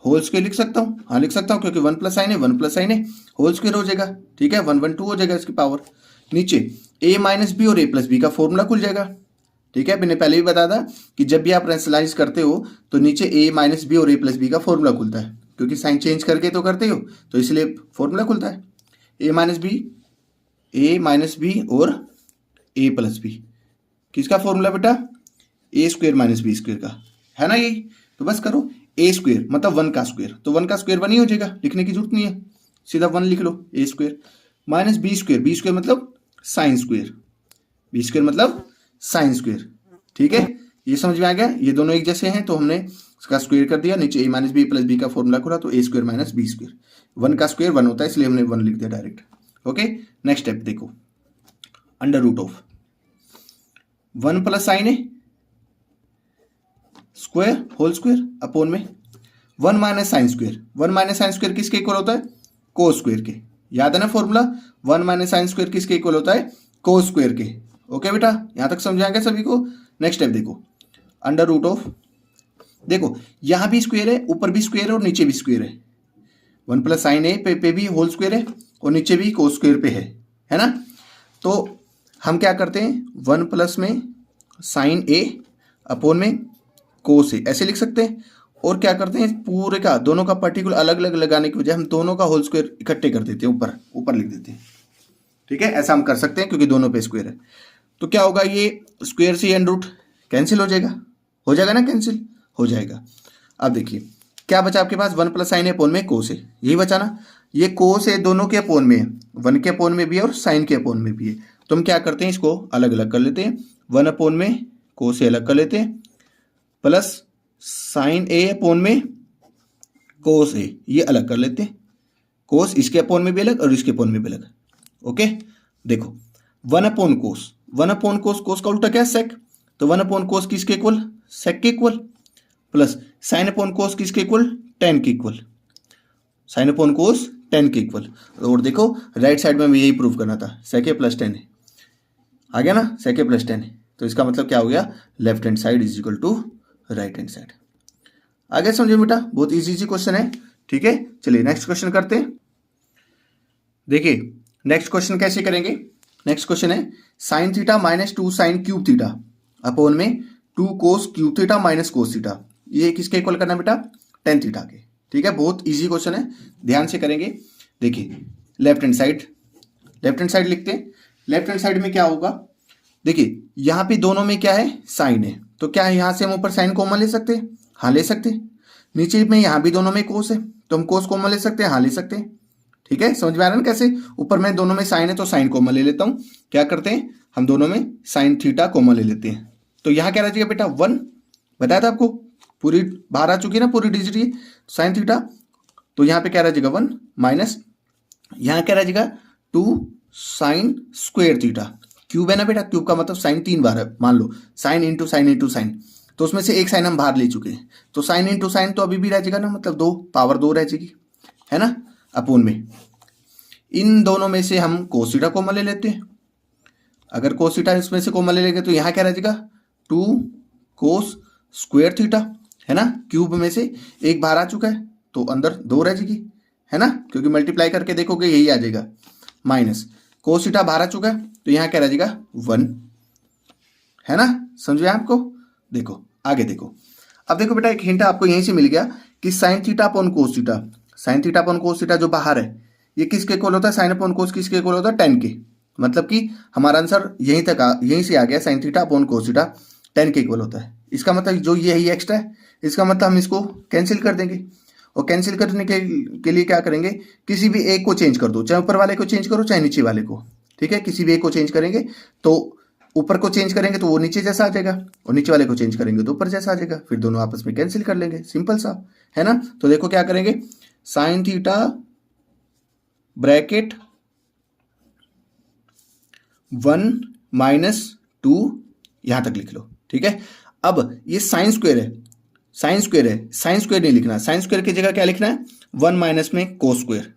होल स्क्वायर लिख सकता हूँ? हाँ लिख सकता हूँ, क्योंकि 1 plus sine A 1 plus sine A whole square हो जाएगा। ठीक है, 1 1 2 हो जाएगा इसकी पावर। नीचे a माइनस बी और a प्लस बी का फॉर्मूला खुल जाएगा। ठीक है, मैंने पहले भी बताया था कि जब भी आप रेशनलाइज करते हो तो नीचे a माइनस बी और a प्लस बी का फॉर्मूला खुलता है, क्योंकि साइन चेंज करके तो करते हो, तो इसलिए फॉर्मूला खुलता है a माइनस बी और a प्लस बी। किसका फॉर्मूला बेटा? a square minus B square का, है ना यही। तो बस करो a स्क्वायर मतलब 1 का स्क्वायर, तो 1 का स्क्वायर 1 ही हो जाएगा, लिखने की जरूरत नहीं है, सीधा 1 लिख लो। a square minus B square मतलब साइन स्क्वायर, बी स्क्वायर मतलब साइन स्क्वायर। ठीक है, ये समझ में आ गया, ये दोनों एक जैसे हैं तो हमने इसका स्क्वायर कर दिया, नीचे a minus B plus B का फॉर्मूला खुला तो a square minus B square, 1 का स्क्वायर 1 होता है इसलिए हमने 1 लिख दिया डायरेक्ट। ओके, नेक्स्ट स्टेप देखो, under root of 1 plus sine A square whole square upon में 1 minus sine square. 1 minus sine square किसके इक्वल होता है? कोस स्क्वायर के, याद है ना फॉर्मूला, 1 माइनस साइन स्क्वायर किसके इक्वल होता है? कोस स्क्वायर के। ओके बेटा, यहां तक समझ आ गया सभी को। नेक्स्ट स्टेप देखो, अंडर रूट ऑफ, देखो यहां भी स्क्वायर है, ऊपर भी स्क्वायर है और नीचे भी स्क्वायर है। 1 प्लस साइन ए पे भी होल स्क्वायर है और नीचे भी कोस स्क्वायर पे है ना। तो हम क्या करते हैं, 1 प्लस में साइन ए अपॉन में कोस ए ऐसे लिख सकते हैं, और क्या करते हैं पूरे का दोनों का पर्टिकुलर अलग अलग लगाने की वजह हम दोनों का होल स्क्वायर इकट्ठे कर देते हैं, ऊपर ऊपर लिख देते हैं। ठीक है, ऐसा हम कर सकते हैं क्योंकि दोनों पे स्क्वायर है। तो क्या होगा, ये स्क्वायर से एंड रूट कैंसिल हो जाएगा ना, कैंसिल हो जाएगा। अब देखिए क्या बचा आपके पास, 1 प्लस साइन ए अपोन में कोस ए, यही बचा ना। ये कोस ए दोनों के अपोन में है, 1 के अपोन में भी है और साइन के अपोन में भी है। तो हम क्या करते हैं, इसको अलग अलग कर लेते हैं, 1 अपोन में कोस ए अलग कर लेते हैं, प्लस साइन ए अपोन में कोस ए ये अलग कर लेते हैं, कोस इसके अपोन में भी अलग और इसके अपोन में भी अलग। ओके, देखो 1 अपोन कोस, 1 अपोन कोस, कोस का उल्टा क्या है सेक, तो 1 अपोन कोस किसके इक्वल, सेक के इक्वल, प्लस साइन अपोन कोस किसके इक्वल, टेन के इक्वल, साइन अपोन कोस 10 के इक्वल। और देखो राइट साइड में हमें यही प्रूव करना था, सेक ए प्लस 10 है, आ गया ना, सेक ए प्लस 10 है, तो इसका मतलब क्या हो गया, left hand side is equal to right hand side. आगे समझो बेटा, बहुत इजी क्वेश्चन है। ठीक है, चलिए नेक्स्ट क्वेश्चन करते हैं। देखिए नेक्स्ट क्वेश्चन कैसे करेंगे, नेक्स्ट क्वेश्चन है sine theta minus 2 sine cube theta upon में 2 cos cube theta minus cos theta, ये किसके इक्वल करना है बेटा, टेन थीटा के। ठीक है, बहुत इजी क्वेश्चन है, ध्यान से करेंगे। देखिए लेफ्ट हैंड साइड लिखते हैं। लेफ्ट हैंड साइड में क्या होगा, देखिए यहाँ पे दोनों में क्या है, साइन है, तो क्या यहाँ से हम ऊपर साइन कॉमन ले सकते हैं, हाँ ले सकते हैं। नीचे में यहाँ भी दोनों में कोस है तो हम कोस कॉमन ले सकते हैं, हाँ ले सकते हैं। ठीक है, समझ में आ रहा है ना कैसे, ऊपर में दोनों में साइन है तो साइन कॉमन ले लेता हूँ, क्या करते हैं हम दोनों में साइन थीटा कॉमन ले लेते हैं। तो यहाँ क्या रह जाएगा बेटा, 1, बताया था आपको, पूरी बाहर आ चुकी है ना पूरी डिजिट ये साइन थीटा, तो यहाँ पे क्या रह जाएगा 1 माइनस यहाँ क्या रह जाएगा 2 साइन स्क्वायर थीटा, क्यूब है ना बेटा, क्यूब का मतलब साइन 3 बार है, मान लो साइन इंटू साइन, तो उसमें से एक साइन हम बाहर ले चुके हैं, तो साइन इंटू साइन तो अभी भी रह जाएगा ना, मतलब 2 पावर 2 रह जाएगी, है ना, अपोन में इन दोनों में से हम कोस थीटा कॉमन ले लेते हैं। अगर कोस थीटा इसमें से कॉमन ले लेंगे तो यहाँ क्या रह जाएगा 2 कोस स्क्वायर थीटा, है ना, क्यूब में से एक बाहर आ चुका है तो अंदर 2 रह जाएगी, है ना, क्योंकि मल्टीप्लाई करके देखोगे यही आ जाएगा, माइनस कोस थीटा बाहर आ चुका है तो यहाँ क्या रह जाएगा 1, है ना, समझ में आपको। देखो आगे देखो, अब देखो बेटा एक हिंट आपको यहीं से मिल गया कि sine theta upon cos theta, sine theta upon cos theta जो बाहर है ये किसके इक्वल होता है, साइन अपॉन कोस किसके इक्वल होता है, 10 के, मतलब कि हमारा आंसर यहीं से आ गया, sine theta upon cos theta 10 के इक्वल होता है। इसका मतलब जो ये है एक्स्ट्रा है, इसका मतलब हम इसको कैंसिल कर देंगे, और कैंसिल करने के लिए क्या करेंगे, किसी भी एक को चेंज कर दो, चाहे ऊपर वाले को चेंज करो चाहे नीचे वाले को। ठीक है, किसी भी एक को चेंज करेंगे तो ऊपर को चेंज करेंगे तो वो नीचे जैसा आ जाएगा, और नीचे वाले को चेंज करेंगे तो ऊपर जैसा आ जाएगा, फिर दोनों आपस में कैंसिल कर लेंगे, सिंपल सा, है ना। तो देखो क्या करेंगे, साइन थीटा ब्रैकेट 1 माइनस 2 यहां तक लिख लो। ठीक है, अब ये साइन स्क्वायर है, साइन स्क्वायर है, साइन स्क्वायर नहीं लिखना, साइन स्क्वायर की जगह क्या लिखना है, 1 माइनस में कोस स्क्वायर,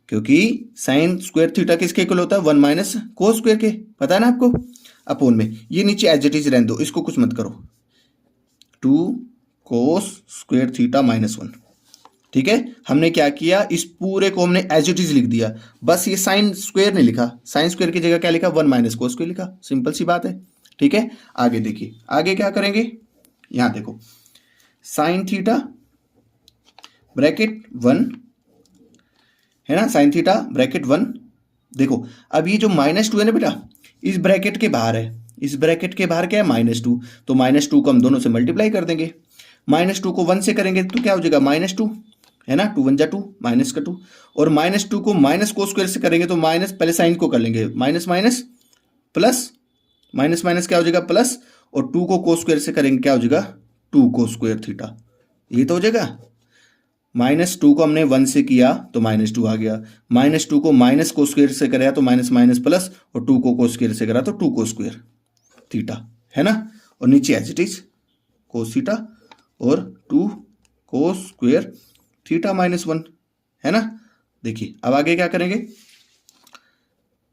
क्योंकि साइन स्क्वायर थीटा किसके इक्वल होता है, 1 माइनस कोस स्क्वायर के, पता है ना आपको, अपोन में। ये नीचे एज इट इज रहने दो, इसको कुछ मत करो, 2 कोस स्क्वायर थीटा माइनस 1। ठीक है, हमने क्या किया, इस पूरे को हमने एज इट इज लिख दिया, बस ये साइन स्क्वायर नहीं लिखा, साइन स्क्वायर की जगह क्या लिखा, 1 माइनस कोस स्क्वायर लिखा, सिंपल सी बात है। ठीक है, आगे देखिए, आगे क्या करेंगे, यहां देखो, साइन थीटा ब्रैकेट 1 है ना, साइन थीटा ब्रैकेट 1। देखो अब ये जो -2 है ना बेटा, इस ब्रैकेट के बाहर है, इस ब्रैकेट के बाहर क्या है, -2, तो -2 को हम दोनों से मल्टीप्लाई कर देंगे, -2 को 1 से करेंगे तो क्या हो जाएगा, -2 है ना, 2 1 जा 2, माइनस का 2, और -2 को माइनस को स्क्वायर से करेंगे तो माइनस, पहले साइन को कर लेंगे, minus minus plus, minus minus क्या हो जाएगा प्लस, और 2 को कोस स्क्वायर से करेंगे क्या हो जाएगा, 2 कोस स्क्वायर थीटा, ये तो हो जाएगा। -2 को हमने 1 से किया तो -2 आ गया, -2 को माइनस को स्क्वायर से कराया तो माइनस माइनस प्लस, और 2 को कोस स्क्वायर से करा तो 2 कोस स्क्वायर थीटा, है ना, और नीचे as it is cos theta और 2 कोस स्क्वायर थीटा -1, है ना। देखिए अब आगे क्या करेंगे,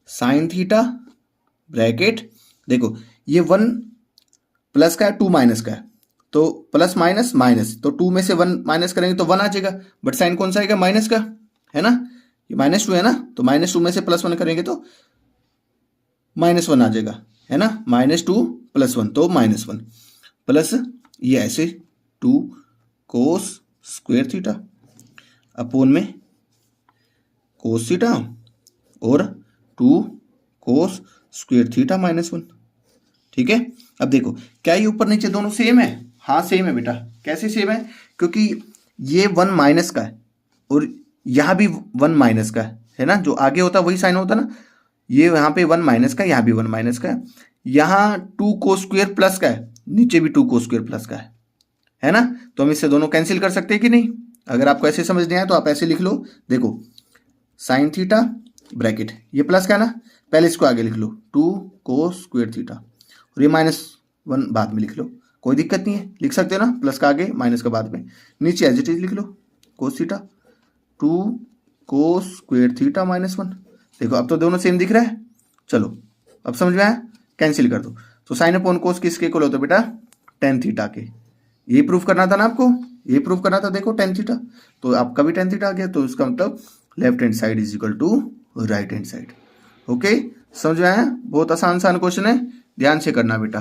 साइन थीटा ब्रैकेट, देखो ये 1 प्लस का है, 2 माइनस का है, तो प्लस माइनस माइनस, तो 2 में से 1 माइनस करेंगे तो 1 आ जाएगा, बट साइन कौन सा आएगा, माइनस का, है ना, ये -2 है ना, तो -2 में से +1 करेंगे तो -1 आ जाएगा, है ना, -2 + 1 तो -1, प्लस ये ऐसे 2 कोस स्क्वायर थीटा अपोन में कोस थीटा और 2 कोस स्क्वायर थीटा -1। ठीक है, अब देखो क्या ये ऊपर नीचे दोनों सेम है, हाँ सेम है बेटा, कैसे सेम है, क्योंकि ये 1 माइनस का है और यहाँ भी 1 माइनस का है ना, जो आगे होता है वही साइन होता है ना, ये यहाँ पे 1 माइनस का, यहाँ भी 1 माइनस का है, यहाँ 2 कोस स्क्वायर प्लस का है, नीचे भी 2 कोस स्क्वायर प्लस का है ना, तो हम इससे दोनों कैंसिल कर सकते हैं कि नहीं। अगर आपको ऐसे समझ नहीं आया तो आप ऐसे लिख लो, देखो साइन थीटा ब्रैकेट, ये प्लस का है ना, पहले इसको आगे लिख लो 2 कोस स्क्वायर थीटा, और ये -1 बाद में लिख लो, कोई दिक्कत नहीं है, लिख सकते हो ना, प्लस का आगे माइनस का बाद में, नीचे एज इट इज लिख लो cos theta 2 cos square theta -1। देखो अब तो दोनों सेम दिख रहा है, चलो अब समझ में आया, कैंसिल कर दो, तो साइन अपॉन कोस किसके इक्वल होता है बेटा, tan थीटा के, ये प्रूफ करना था ना आपको, ये प्रूफ करना था, देखो tan थीटा, तो आपका भी tan थीटा आ गया, तो इसका मतलब left hand side is equal to right hand side. Okay, समझ में आया, बहुत आसान क्वेश्चन है, ध्यान से करना बेटा।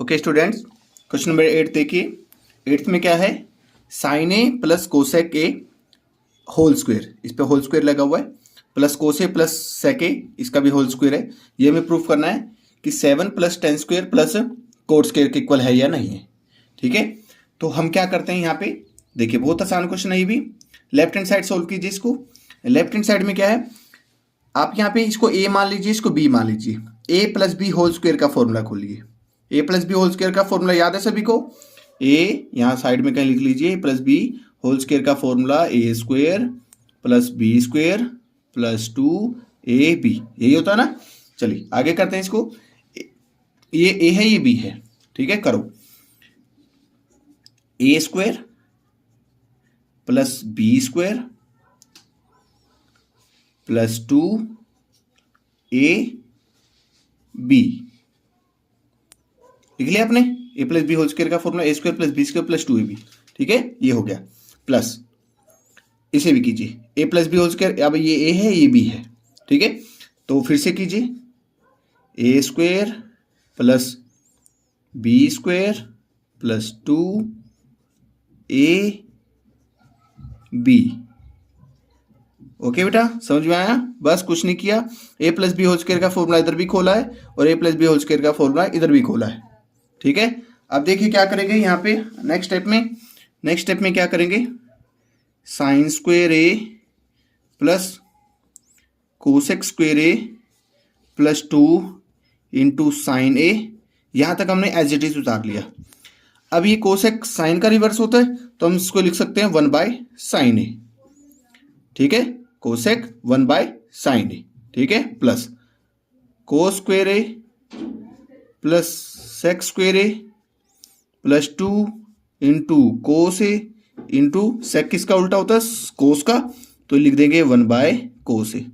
ओके स्टूडेंट्स, क्वेश्चन नंबर 8 देखिए, 8th में क्या है, sine A plus cosec A whole square, इस पे होल स्क्वायर लगा हुआ है, प्लस कोसे प्लस सेक ए, इसका भी होल स्क्वायर है, ये हमें प्रूफ करना है कि 7 + tan square plus coat square के इक्वल है या नहीं है। ठीक है, तो हम क्या करते हैं यहाँ पे, देखिए बहुत आसान क्वेश्चन है ये भी, लेफ्ट हैंड साइड सोल्व कीजिए इसको। लेफ्ट हैंड साइड में क्या है, आप यहाँ पे इसको a मान लीजिए, इसको b मान लीजिए, a + b होल स्क्वायर का फॉर्मूला खोलिए, a + b होल स्क्वायर का फॉर्मूला याद है सभी को, a यहाँ साइड में कहीं लिख लीजिए, a + b होल स्क्वायर का फॉर्मूला a² + b² + 2ab, यही होता है ना। चलिए आगे करते हैं इसको, ये a है ये b है, ठीक है, करो a² + b² + 2ab लिख लिया आपने, a + b होल स्क्वायर का फॉर्मूला a² + b² + 2ab, ठीक है, ये हो गया, प्लस इसे भी कीजिए a + b होल स्क्वायर, अब ये a है ये b है, ठीक है, तो फिर से कीजिए a² + b² + 2ab। ओके बेटा, समझ में आया, बस कुछ नहीं किया, a + b होल स्क्वायर का फॉर्मूला इधर भी खोला है और a + b होल स्क्वायर का फॉर्मूला इधर भी खोला है, ठीक है। अब देखिए क्या करेंगे यहाँ पे नेक्स्ट स्टेप में क्या करेंगे, sine square a plus cosec square a + 2 × sine a, यहाँ तक हमने एज इट इज उतार लिया। अब ये कोसेक साइन का रिवर्स होता है तो हम इसको लिख सकते हैं 1/sin a, ठीक है, कोसेक 1/sin a, ठीक है, plus cos square a plus sec square a plus 2 into cos A into sec किसका उल्टा होता है, कोस का, तो लिख देंगे 1/कोस ए।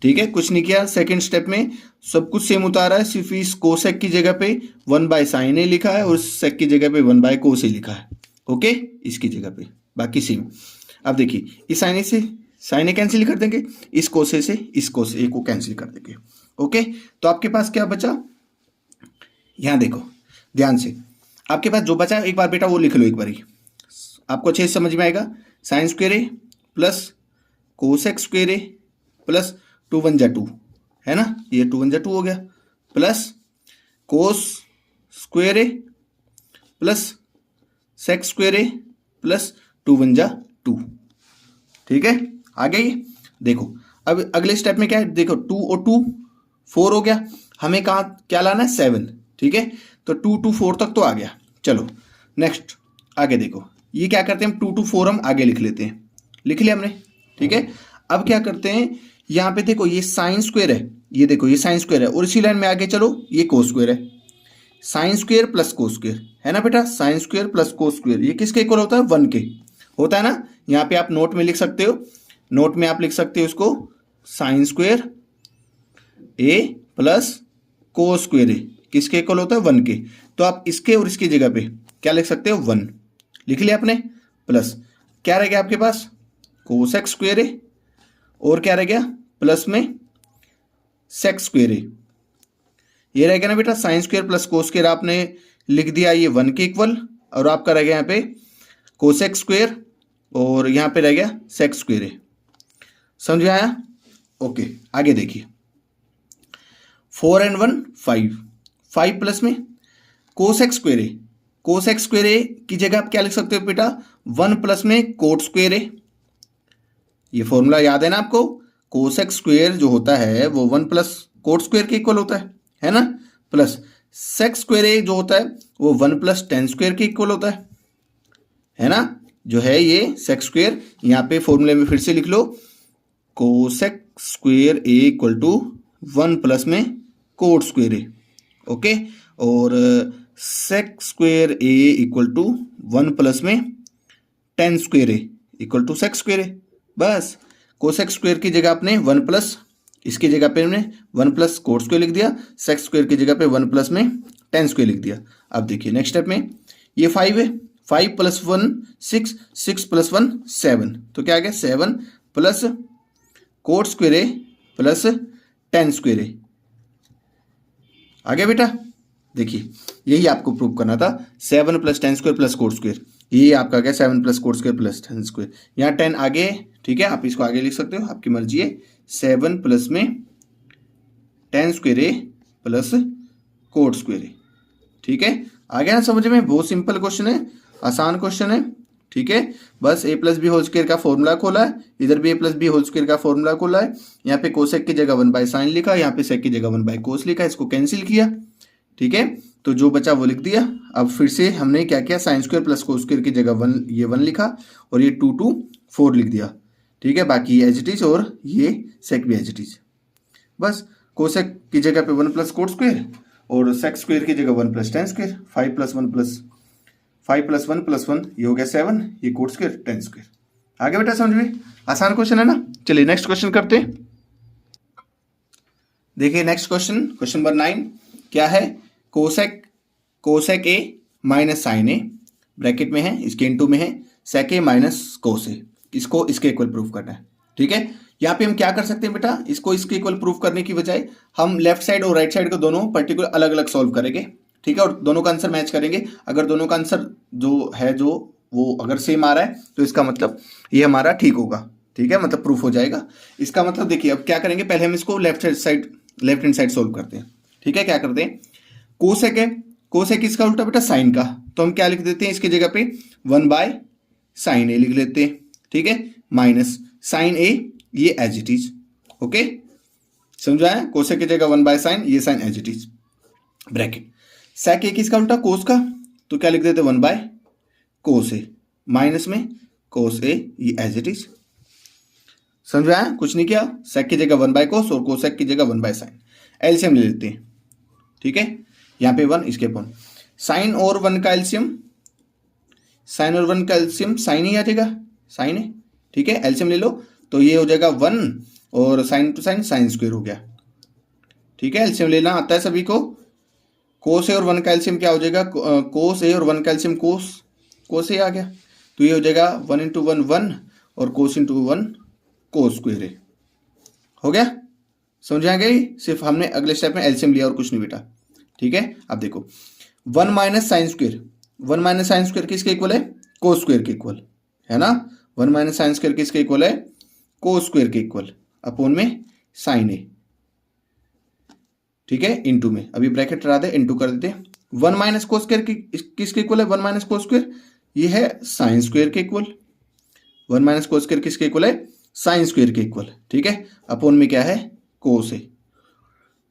ठीक है, कुछ नहीं किया। सेकंड स्टेप में सब कुछ सेम उतारा है, सिर्फ इस कोसेक की जगह पे 1/साइन ए लिखा है और सेक की जगह पे 1/कोस ए लिखा है। ओके, इसकी जगह पे बाकी सेम। अब देखिए, इस साइन ए कैंसिल कर देंगे, इस कोसे से इस कोसे ए को कैंसिल कर देंगे। ओके, तो आपके पास क्या बचा, यहां देखो ध्यान से, आपके पास जो बचा एक बार बेटा वो लिख लो एक बार ही, आपको अच्छे से समझ में आएगा। साइन स्क्वेयर ए प्लस कोसेक स्क्वेयर ए प्लस 2 1 जा 2 है ना, ये 2 1 जा 2 हो गया, प्लस कोस स्क्वेयर ए प्लस सेक स्क्वेयर ए प्लस 2 1 जा 2। ठीक है, आ गया ये। देखो अब अगले स्टेप में क्या है, देखो 2 और 2 4 हो गया, हमें कहाँ क्या लाना है 7। ठीक है, तो 2 to 4 तक तो आ गया। चलो नेक्स्ट आगे देखो, ये क्या करते हैं हम 2 to 4 हम आगे लिख लेते हैं, लिख लिया हमने। ठीक है, अब क्या करते हैं, यहाँ पे देखो ये साइन स्क्वेयर है, ये देखो ये साइन स्क्वेयर है, और इसी लाइन में आगे चलो ये कोस स्क्वेयर है, sine square plus cos square है ना बेटा, sine square plus cos square ये किसके इक्वल होता है, 1 के होता है ना। यहाँ पे आप नोट में लिख सकते हो, नोट में आप लिख सकते हो इसको साइन स्क्वेयर ए प्लस कोस स्क्वेयर ए किसके इक्वल होता है, 1 के। तो आप इसके और इसकी जगह पे क्या लिख सकते हो, 1 लिख लिया आपने, प्लस क्या रह गया आपके पास कोसेक स्क्वेयर ए, और क्या रह गया प्लस में सेक स्क्वेयर ए, ये रह गया ना बेटा, sine square plus cos square आपने लिख दिया ये 1 के इक्वल, और आपका रह गया यहाँ पे कोसेक स्क्वेयर और यहाँ पे रह गया सेक स्क्वेयर ए। समझ में आया? ओके, आगे देखिए 4 and 1 5 प्लस में कोसेक स्क्वेयर ए, कोसेक स्क्वेयर ए की जगह आप क्या लिख सकते हो बेटा, 1 प्लस में कोट स्क्वेयर ए। ये फॉर्मूला याद है ना आपको, कोसेक स्क्वेयर जो होता है वो 1 प्लस कोट स्क्वेयर के इक्वल होता है ना, प्लस सेक स्क्वेयर ए जो होता है वो 1 प्लस टेन स्क्वेयर के इक्वल होता है ना, जो है ये सेक स्क्वेयर। यहाँ पे फॉर्मूले में फिर से लिख लो, cosec square A equal to 1 plus में कोट स्क्वेयर ए। ओके, और sec square A equal to 1 plus में tan square A equal to sec square A. बस कोसेक स्क्वेयर की जगह आपने 1 प्लस, इसकी जगह पे हमने 1 प्लस कोट स्क्वेयर लिख दिया, सेक स्क्वेयर की जगह पे 1 प्लस में टेन स्क्वेयर लिख दिया। अब देखिए नेक्स्ट स्टेप में ये 5 है, 5 प्लस 1 6, 6 प्लस 1 7, तो क्या आ गया 7 प्लस कोट स्क्वेयर ए प्लस टेन स्क्वेयर ए। आ गया बेटा, देखिए यही आपको प्रूव करना था, 7 plus ten square plus coat square, ये आपका क्या 7 plus coat square plus ten square, यहाँ 10 आगे। ठीक है, आप इसको आगे लिख सकते हो, आपकी मर्जी है, 7 प्लस में टेन स्क्वेयर ए प्लस कोट स्क्वेयर ए। ठीक है, आ गया ना समझ में, बहुत सिंपल क्वेश्चन है, आसान क्वेश्चन है। ठीक है, बस a plus B whole square का फॉर्मूला खोला है, इधर भी a plus B whole square का फॉर्मूला खोला है, यहाँ पे कोसेक की जगह 1/साइन लिखा, यहाँ पे सेक की जगह 1/कोस लिखा, इसको कैंसिल किया। ठीक है, तो जो बचा वो लिख दिया। अब फिर से हमने क्या किया, sine square plus cos square की जगह 1, ये 1 लिखा, और ये 2 to 4 लिख दिया। ठीक है, बाकी एज इट इज, और ये सेक भी एज इट इज। बस कोसेक की जगह पे 1 प्लस कोट स्क्वेयर और सेक स्क्वेयर की जगह 1 plus ten square, 5 plus 1 plus 1 ये हो गया 7, ये कोट स्क्वेयर टेन स्क्वेयर। आगे बेटा समझ में, आसान क्वेश्चन है ना। चलिए नेक्स्ट क्वेश्चन करते हैं। देखिए नेक्स्ट क्वेश्चन, क्वेश्चन नंबर 9 क्या है, cosec A minus sine A bracket में है, इसके इनटू में है सेक ए माइनस कोस ए, इसको इसके इक्वल प्रूफ करना है। ठीक है, यहाँ पे हम क्या कर सकते हैं बेटा, इसको इसके इक्वल प्रूफ करने की बजाय हम लेफ्ट साइड और राइट साइड को दोनों पर्टिकुलर अलग अलग सॉल्व करेंगे। ठीक है, और दोनों का आंसर मैच करेंगे। अगर दोनों का आंसर जो है जो वो अगर सेम आ रहा है तो इसका मतलब ये हमारा ठीक होगा। ठीक है, मतलब प्रूफ हो जाएगा। इसका मतलब देखिए अब क्या करेंगे, पहले हम इसको लेफ्ट हैंड साइड सोल्व करते हैं। ठीक है, क्या करते हैं, कोसेक है, कोसेक इसका उल्टा बेटा साइन का, तो हम क्या लिख देते हैं इसकी जगह पे 1/साइन ए लिख लेते हैं। ठीक है, माइनस साइन ए, ये एज इट इज। ओके, समझाया, कोसेक की जगह 1/साइन, ये sine as it is, bracket. Sec A किसका उल्टा कोस का, तो क्या लिख देते 1/कोस ए, माइनस में कोस ए, ये एज इट इज। समझ में आया, कुछ नहीं किया, सेक की जगह 1/कोस और कोसेक की जगह 1/साइन, एलसीएम ले लेते हैं। ठीक है, यहाँ पे 1 इसके 1, साइन और 1 का एलसीएम साइन और 1 का एलसीएम साइन ही आ जाएगा, साइन है, ठीक है। एलसीएम ले लो तो ये हो जाएगा 1 और sine two sine sine square हो गया, ठीक है। एलसीएम लेना आता है सभी को। कोस ए और 1 का एलसीएम क्या हो जाएगा, कोस ए और 1 का एलसीएम कोस ए आ गया, तो ये हो जाएगा 1 इंटू 1 1 और कोस इंटू 1 कोस स्क्वायर ए, हो गया। समझ आ गई, सिर्फ हमने अगले स्टेप में एलसीएम लिया और कुछ नहीं बेटा, ठीक है। अब देखो 1 minus sine square, 1 minus sine square किसके इक्वल है, कोस स्क्वायर के इक्वल है ना। 1 माइनस साइन स्क्वायर किसके इक्वल है, कोस स्क्वायर के इक्वल अपॉन में साइन ए, ठीक है, इनटू में अभी ब्रैकेट हटा दे, इनटू कर देते। 1 माइनस कोस स्क्वायर किसके इक्वल है, 1 माइनस कोस स्क्वायर ये है साइन स्क्वायर के इक्वल। 1 माइनस कोस स्क्वायर किसके इक्वल है, साइन स्क्वायर के इक्वल, ठीक है। अपॉन में क्या है, कोस है,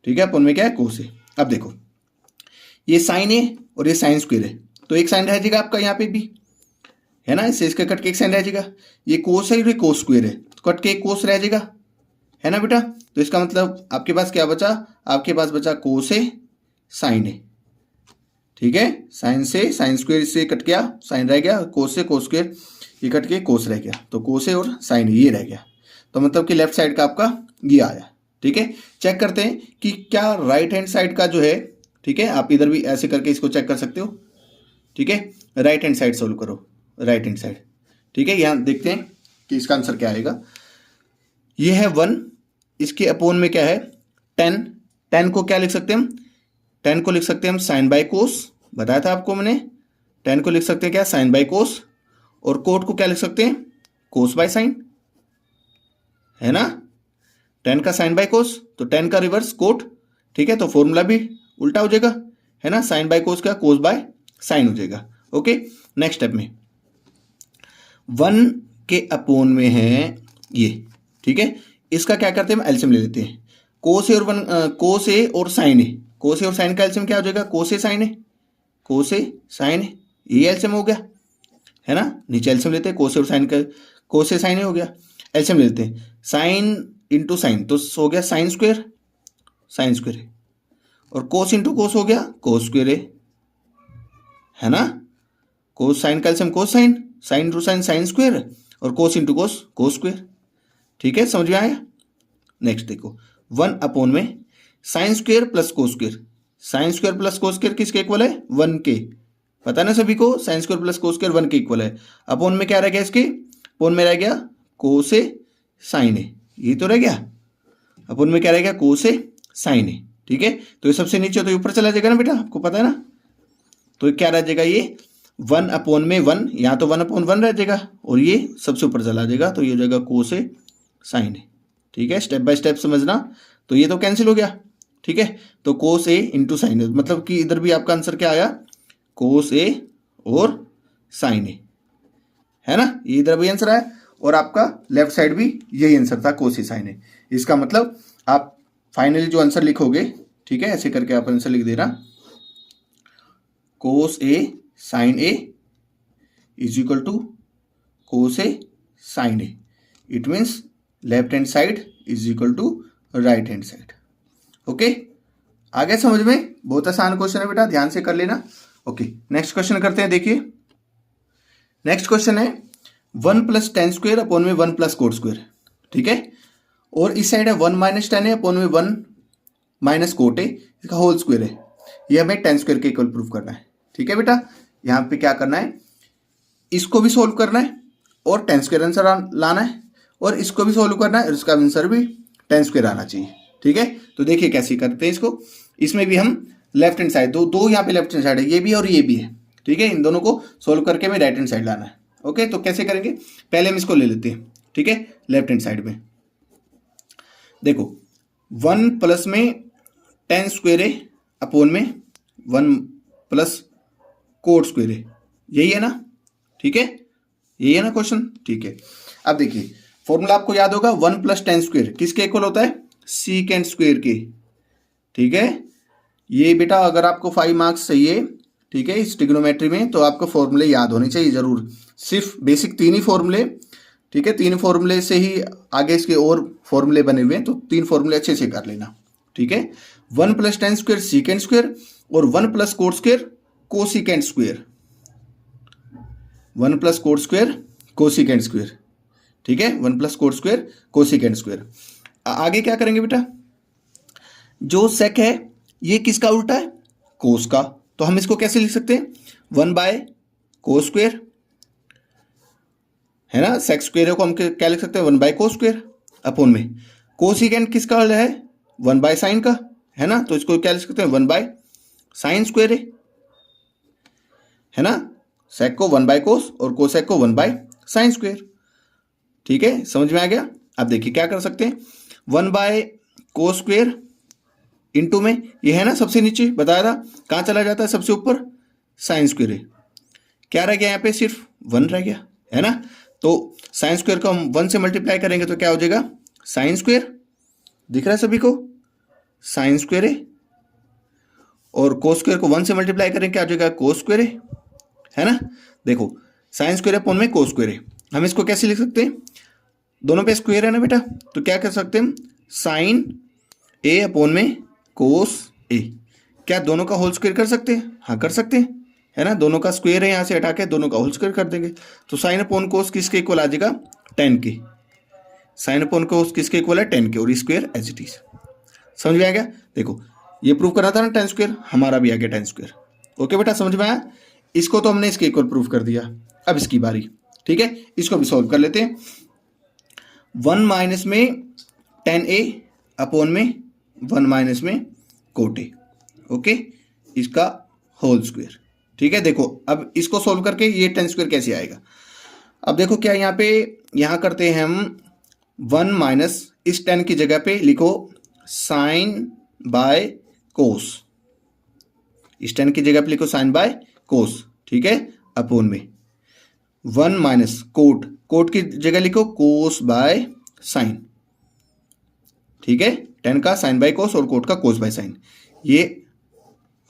ठीक है। अपॉन में क्या है, कोस है। अब देखो ये साइन है और ये साइन स्क्वायर है, तो एक साइन रह जाएगा आपका यहाँ पे भी, है ना, इससे इसका कट के एक साइन रह जाएगा। ये कोस है और ये कोस स्क्वायर है, तो कट के एक कोस रह जाएगा, है ना बेटा। तो इसका मतलब आपके पास क्या बचा, आपके पास बचा कोस है साइन है, ठीक है। साइन से साइन स्क्वायर से कट गया, साइन रह गया, कोस से कोस स्क्वायर ये कट के कोस रह गया, तो कोस है और साइन ये रह गया, तो मतलब कि लेफ्ट साइड का आपका ये आया, ठीक है। चेक करते हैं कि क्या राइट हैंड साइड का जो है, ठीक है, आप इधर भी ऐसे करके इसको चेक कर सकते हो, ठीक है। राइट हैंड साइड सोल्व करो, राइट हैंड साइड, ठीक है। यहाँ देखते हैं कि इसका आंसर क्या आएगा। ये है 1, इसके अपोन में क्या है 10, 10 को क्या लिख सकते हैं हम, 10 को लिख सकते हैं हम साइन बाय कोस, बताया था आपको मैंने। 10 को लिख सकते हैं क्या, साइन बाय कोस, और कोट को क्या लिख सकते हैं, कोस बाय साइन, है ना। 10 का साइन बाय कोस तो 10 का रिवर्स कोट, ठीक है, तो फॉर्मूला भी उल्टा हो जाएगा, है ना। साइन बाय कोस क्या, कोस बाय साइन हो जाएगा, ओके। नेक्स्ट स्टेप में 1 के अपोन में है ये, ठीक है। इसका क्या करते हैं, हम एलसीएम ले लेते हैं। कोस ए और 1 कोस ए और साइन ए, कोस ए और साइन का एलसीएम क्या हो जाएगा, कोस A sine A, cos A sine A, ये एलसीएम हो गया, है ना। नीचे एलसीएम लेते हैं, कोस ए और साइन का, कोस ए साइन ए हो गया, एलसीएम लेते हैं। साइन इंटू साइन तो हो गया साइन स्क्वायर, साइन स्क्वायर है, और कोस इंटू कोस हो गया कोस स्क्वायर है ना। कोस साइन का एलसीएम कोस sign, sine into sine sine square, और कोस इंटू कोस कोस स्क्वायर, ठीक है, समझ में आया। नेक्स्ट देखो 1 अपोन में sine square plus cos square, sine square plus cos square किसके इक्वल है, 1 के, पता ना सभी को, sine square plus cos square 1 के इक्वल है। अपोन में क्या रह गया, इसके अपोन में रह गया कोस ए साइन ए, ये तो रह गया। अपोन में क्या रह गया, कोस ए साइन ए, ठीक है। तो ये सबसे नीचे तो ऊपर चला जाएगा ना बेटा, आपको पता है ना। तो क्या रह जाएगा, ये 1 अपोन में 1, यहाँ तो 1 अपोन 1 रह जाएगा, और ये सबसे ऊपर चला जाएगा, तो ये हो जाएगा कोस ए साइन ए, ठीक है। स्टेप बाय स्टेप समझना, तो ये तो कैंसिल हो गया, ठीक है। तो कोस ए इंटू साइन ए, मतलब कि इधर भी आपका आंसर क्या आया, कोस ए और साइन ए, है ना। ये इधर भी आंसर आया, और आपका लेफ्ट साइड भी यही आंसर था, कोस ए साइन ए। इसका मतलब आप फाइनली जो आंसर लिखोगे, ठीक है, ऐसे करके आप आंसर लिख देना, cos A sine A is equal to cos A sine A, it means left hand side is equal to right hand side, okay. आगे समझ में, बहुत आसान क्वेश्चन है बेटा, ध्यान से कर लेना, ओके। नेक्स्ट क्वेश्चन करते हैं, देखिए नेक्स्ट क्वेश्चन है 1 प्लस टेन स्क्वायर अपॉन में 1 प्लस कोट स्क्वायर, ठीक है। और इस साइड है 1 माइनस टेन है अपॉन में 1 माइनस कोट है, इसका होल स्क्वायर है, ये हमें टेन स्क्वायर के इक्वल प्रूफ करना है, ठीक है बेटा। यहाँ पे क्या करना है, इसको भी सोल्व करना है और टेन स्क्वायर आंसर लाना है, और इसको भी सोल्व करना है और इसका आंसर भी टेन स्क्वायर आना चाहिए, ठीक है। तो देखिए कैसे करते हैं इसको, इसमें भी हम लेफ्ट हैंड साइड दो यहाँ पे लेफ्ट हैंड साइड है, ये भी और ये भी है, ठीक है। इन दोनों को सोल्व करके हमें राइट हैंड साइड लाना है, ओके। तो कैसे करेंगे, पहले हम इसको ले लेते हैं, ठीक है, लेफ्ट हैंड साइड में। देखो 1 प्लस में टेन स्क्वायर है अपोन में 1 प्लस कोट स्क्वायर है, यही है ना, ठीक है, यही है ना क्वेश्चन, ठीक है। अब देखिए फॉर्मूला आपको याद होगा, 1 प्लस टेन स्क्वायर किसके इक्वल होता है, सीकेंड स्क्वायर के, ठीक है। ये बेटा अगर आपको 5 मार्क्स चाहिए, ठीक है, इस ट्रिग्नोमेट्री में, तो आपको फॉर्मूले याद होने चाहिए जरूर, सिर्फ बेसिक 3 ही फॉर्मूले, ठीक है। 3 फॉर्मूले से ही आगे इसके और फॉर्मूले बने हुए हैं, तो 3 फॉर्मूले अच्छे से कर लेना, ठीक है। 1 plus ten square secant square और 1 plus coat square cosecant square, 1 plus coat square cosecant square, ठीक है, 1 plus coat square cosecant square. आगे क्या करेंगे बेटा, जो सेक है ये किसका उल्टा है, कोस का, तो हम इसको कैसे लिख सकते हैं, 1 बाय कोस स्क्वायर, है ना, सेक स्क्वायर को हम क्या लिख सकते हैं, 1 बाय कोस स्क्वायर अपॉन में कोसिकेंट किसका है, 1 बाय साइन का, है ना, तो इसको क्या लिख सकते हैं, 1 बाय साइन स्क्वायर है ना, सेक को 1 बाय कोस और कोसेक को 1 बाय साइन स्क्वायर, ठीक है, समझ में आ गया। अब देखिए क्या कर सकते हैं, 1 बाय कोस स्क्वायर इंटू में ये है ना सबसे नीचे बताया था, कहाँ चला जाता है सबसे ऊपर, साइन स्क्वायर है, क्या रह गया यहाँ पे, सिर्फ 1 रह गया, है ना, तो साइन स्क्वायर को हम 1 से मल्टीप्लाई करेंगे तो क्या हो जाएगा, साइन स्क्वायर, दिख रहा है सभी को, साइन स्क्वायर और कोस स्क्वायर को 1 से मल्टीप्लाई करेंगे क्या हो जाएगा, कोस स्क्वायर है ना, देखो साइन स्क्वायर अपॉन में कोस स्क्वायर है, हम इसको कैसे लिख सकते हैं, दोनों पे स्क्वायर है ना बेटा, तो क्या कर सकते हैं, साइन ए अपॉन में कोस ए, क्या दोनों का होल स्क्वायर कर सकते हैं, हाँ कर सकते हैं, है ना, दोनों का स्क्वायर है, यहाँ से हटा के दोनों का होल स्क्वायर कर देंगे, तो साइन अपॉन कोस किसके इक्वल आ जाएगा, 10 के, साइन अपॉन कोस किसके इक्वल है, 10 के, और स्क्वायर एज इट इज, समझ में आ गया। देखो ये प्रूव करना था ना 10 स्क्वायर, हमारा भी आ गया 10 स्क्वायर, ओके बेटा, समझ में आया, इसको तो हमने इसके इक्वल प्रूव कर दिया, अब इसकी बारी, ठीक है, इसको भी सॉल्व कर लेते हैं, 1 माइनस में 10a अपॉन में 1 माइनस में कोट ए, ओके, इसका होल स्क्वायर, ठीक है। देखो अब इसको सॉल्व करके ये 10 स्क्वायर कैसे आएगा, अब देखो क्या यहाँ पे, यहाँ करते हैं हम 1 माइनस इस 10 की जगह पे लिखो साइन बाय कोस, इस 10 की जगह पे लिखो साइन बाय कोस, ठीक है, अपॉन में 1 माइनस कोट, कोट की जगह लिखो कोस बाय साइन, ठीक है, 10 का साइन बाय कोस और कोट का कोस बाय साइन, ये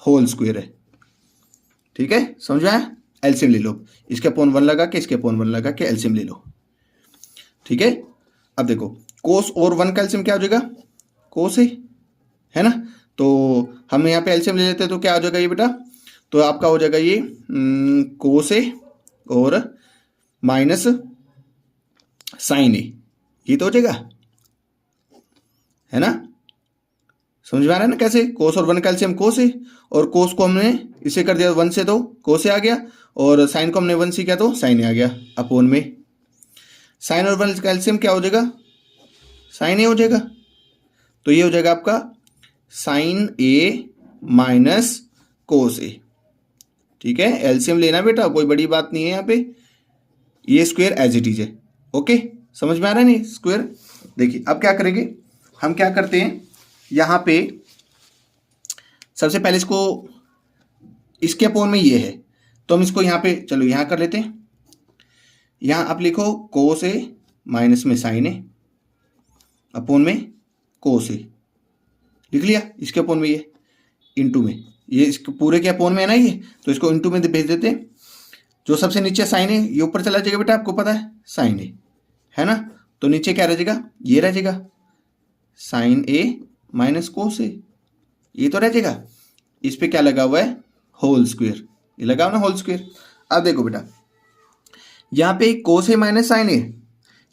होल स्क्वायर है, ठीक है, समझ में आया, एलसीएम ले लो, इसके अपॉन 1 लगा के इसके अपॉन 1 लगा के एलसीएम ले लो, ठीक है। अब देखो कोस और 1 का एलसीएम क्या हो जाएगा, कोस है ना, तो हम यहाँ पे एलसीएम ले लेते हैं तो क्या हो जाएगा ये बेटा, तो आपका हो जाएगा ये कोस ए और माइनस साइन ए, ये तो हो जाएगा, है ना, समझ में आ रहा है ना कैसे, कोस और 1 का एलसीएम कोस है, और कोस को हमने इसे कर दिया 1 से तो कोस आ गया, और साइन को हमने 1 से किया तो साइन आ गया, अपॉन में साइन और 1 का एलसीएम क्या हो जाएगा, साइन ए हो जाएगा, तो ये हो जाएगा आपका साइन ए माइनस कोस ए, ठीक है, एलसीएम लेना बेटा, कोई बड़ी बात नहीं है यहाँ पे, ये स्क्वायर एज इट इज है, ओके, समझ में आ रहा है नहीं स्क्वायर। देखिए अब क्या करेंगे, हम क्या करते हैं यहाँ पे, सबसे पहले इसको, इसके अपॉन में ये है तो हम इसको यहाँ पे चलो यहाँ कर लेते हैं, यहाँ आप लिखो कोस ए माइनस में साइन ए अपॉन में कोस ए, लिख लिया, इसके अपॉन में ये इंटू में, ये इसके पूरे के अपॉन में है ना ये, तो इसको इंटू में भेज देते हैं, जो सबसे नीचे साइन है ये ऊपर चला जाएगा बेटा, आपको पता है साइन ए, है ना, तो नीचे क्या रह जाएगा, ये रह जाएगा sign A minus cos A, ये तो रह जाएगा, इस पे क्या लगा हुआ है, होल स्क्वायर, ये लगा हुआ ना होल स्क्वायर। अब देखो बेटा यहाँ पे कोस ए माइनस साइन ए,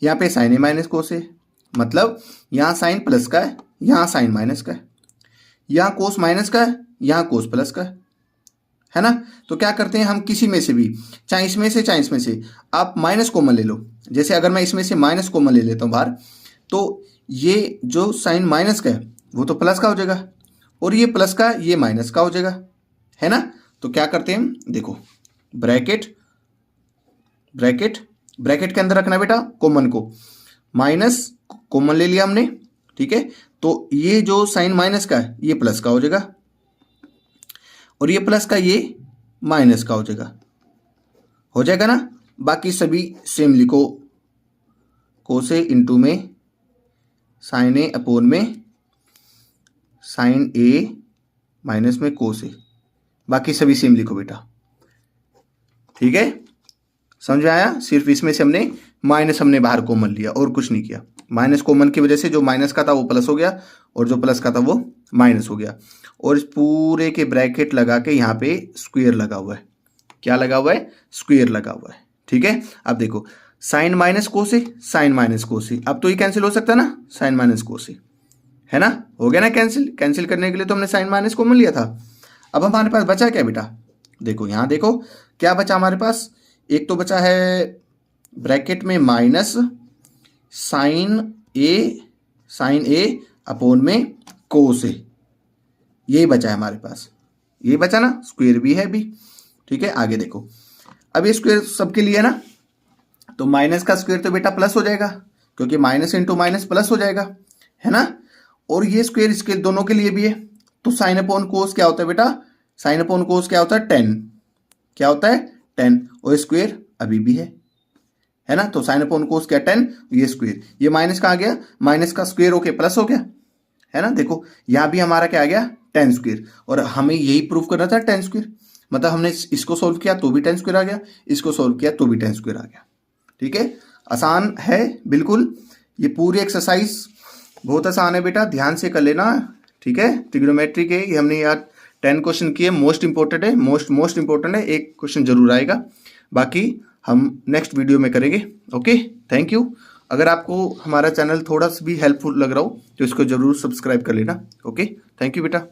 यहाँ पे साइन ए माइनस कोस ए, मतलब यहाँ साइन प्लस का है, यहाँ साइन माइनस का है, यहाँ कोस माइनस का है, यहाँ कोस प्लस का है ना, तो क्या करते हैं हम किसी में से भी, चाहे इसमें से चाहे इसमें से, आप माइनस कॉमन ले लो, जैसे अगर मैं इसमें से माइनस कॉमन ले लेता हूँ बाहर, तो ये जो साइन माइनस का है वो तो प्लस का हो जाएगा, और ये प्लस का ये माइनस का हो जाएगा, है ना, तो क्या करते हैं, देखो ब्रैकेट ब्रैकेट ब्रैकेट के अंदर रखना बेटा कॉमन को, माइनस कॉमन ले लिया हमने, ठीक है, तो ये जो साइन माइनस का है ये प्लस का हो जाएगा, और ये प्लस का ये माइनस का हो जाएगा ना, बाकी सभी सेम लिखो, कोस ए इंटू में साइन ए अपॉन में साइन ए माइनस में कोस ए, बाकी सभी सेम लिखो बेटा, ठीक है, समझ में आया, सिर्फ इसमें से हमने माइनस हमने बाहर कॉमन लिया और कुछ नहीं किया, माइनस कॉमन की वजह से जो माइनस का था वो प्लस हो गया और जो प्लस का था वो माइनस हो गया, और इस पूरे के ब्रैकेट लगा के यहाँ पे स्क्वायर लगा हुआ है, क्या लगा हुआ है, स्क्वायर लगा हुआ है, ठीक है। अब देखो साइन माइनस कोसे, साइन माइनस कोसे, अब तो ये कैंसिल हो सकता है ना, साइन माइनस कोसे, है ना, हो गया ना कैंसिल। कैंसिल करने के लिए तो हमने साइन माइनस कॉमन लिया था। अब हमारे पास बचा क्या बेटा, देखो यहाँ देखो क्या बचा हमारे पास, एक तो बचा है ब्रैकेट में माइनस साइन ए अपॉन में कोस ए, यही बचा है हमारे पास, यही बचा ना, स्क्वायर भी है भी, ठीक है। आगे देखो अब ये स्क्वायर सबके लिए है ना, तो माइनस का स्क्वायर तो बेटा प्लस हो जाएगा, क्योंकि माइनस इंटू माइनस प्लस हो जाएगा, है ना। और ये स्क्वायर इसके दोनों के लिए भी है, तो साइन अपॉन कोस क्या होता है बेटा, साइन अपॉन कोस क्या होता है 10, क्या होता है 10, और स्क्वायर अभी भी है ना, तो साइन अपॉन कोस क्या 10, ये स्क्वायर, ये माइनस का आ गया, माइनस का स्क्वायर होके प्लस हो गया, है ना। देखो यहाँ भी हमारा क्या आ गया 10 स्क्वायर, और हमें यही प्रूफ करना था 10 स्क्वायर, मतलब हमने इसको सोल्व किया तो भी 10 स्क्वायर आ गया, इसको सोल्व किया तो भी 10 स्क्वायर आ गया, ठीक है। आसान है बिल्कुल, ये पूरी एक्सरसाइज बहुत आसान है बेटा, ध्यान से कर लेना, ठीक है। ट्रिग्नोमेट्री के ये हमने यार 10 क्वेश्चन किए, मोस्ट इंपॉर्टेंट है, मोस्ट इंपॉर्टेंट है, एक क्वेश्चन जरूर आएगा, बाकी हम नेक्स्ट वीडियो में करेंगे। Okay, thank you. अगर आपको हमारा चैनल थोड़ा सा भी हेल्पफुल लग रहा हो तो इसको जरूर सब्सक्राइब कर लेना। ओके, थैंक यू बेटा।